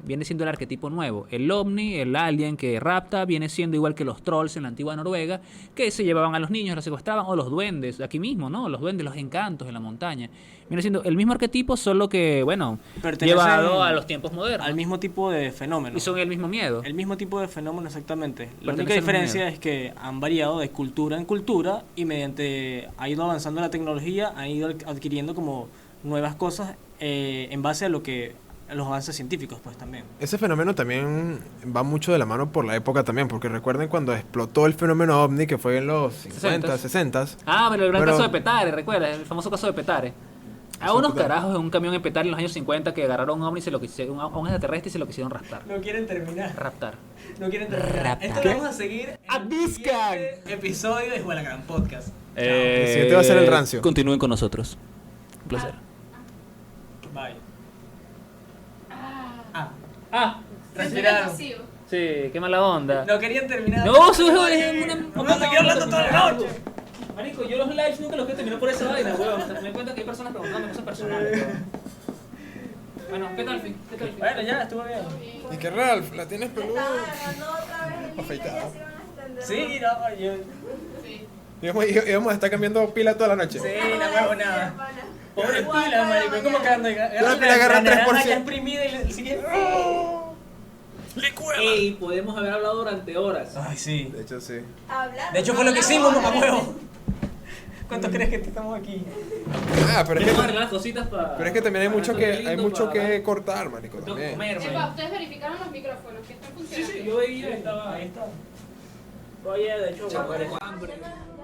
Viene siendo el arquetipo nuevo. El ovni, el alien que rapta, viene siendo igual que los trolls en la antigua Noruega, que se llevaban a los niños, los secuestraban, o los duendes, aquí mismo, ¿no? Los duendes, los encantos en la montaña. Viene siendo el mismo arquetipo, solo que, bueno, llevado a los tiempos modernos. Al mismo tipo de fenómeno. Y son el mismo miedo. El mismo tipo de fenómeno, exactamente. La Pertenecen única al diferencia miedo. es que han variado de cultura en cultura y mediante ha ido avanzando la tecnología, han ido adquiriendo como nuevas cosas en base a lo que los avances científicos, pues también. Ese fenómeno también va mucho de la mano por la época también, porque recuerden cuando explotó el fenómeno ovni, que fue en los 50, 60. Ah, pero el gran Pero- caso de Petare, recuerda, el famoso caso de Petare. A unos carajos en un camión en Petare en los años 50 que agarraron a un ovni y se lo quisieron, a un extraterrestre y se lo quisieron raptar. No quieren terminar. Raptar. No quieren terminar. Raptar. Esto lo vamos a seguir en el siguiente episodio de Juega la Gran Podcast. El siguiente va a ser el rancio. Continúen con nosotros. Un placer. Bye. Respiraron. Respiraron. Sí, qué mala onda. No querían terminar. No, eso es una... No, seguí hablando toda la noche. Marico, yo los lives nunca los quiero terminar por esa vaina, weón. Me doy cuenta que hay personas preguntando cosas personales, weón. Bueno, ¿qué tal, Fi? ¿Qué tal, Fi? Bueno, ya, estuvo bien. Y que Ralph, la tienes peluda. Estaban agarrando otra vez el Afeitada. límite y ya se iban a extender. Sí, no, yo. Sí. Íbamos a estar cambiando pila toda la noche. Sí, no huevo nada. Pobre pila, marico. ¿Cómo que anda? La pila agarra 3%. Ya exprimida y le sigue. Ey, podemos haber hablado durante horas. Ay, sí. De hecho, sí. Hablando, De hecho, fue lo que hicimos, hablando, mamá hablando. huevo. ¿Cuánto crees que estamos aquí? Ah, pero es Queremos que, arreglar las cositas para... pero es que también hay mucho que, hay mucho para- que cortar, marico, Tengo que también. comer, Epa, man. ustedes verificaron los micrófonos que están Sí, funcionando. sí, yo veía, Ahí estaba... está. Oye, de hecho, Chao, bueno, pues. hambre. Ya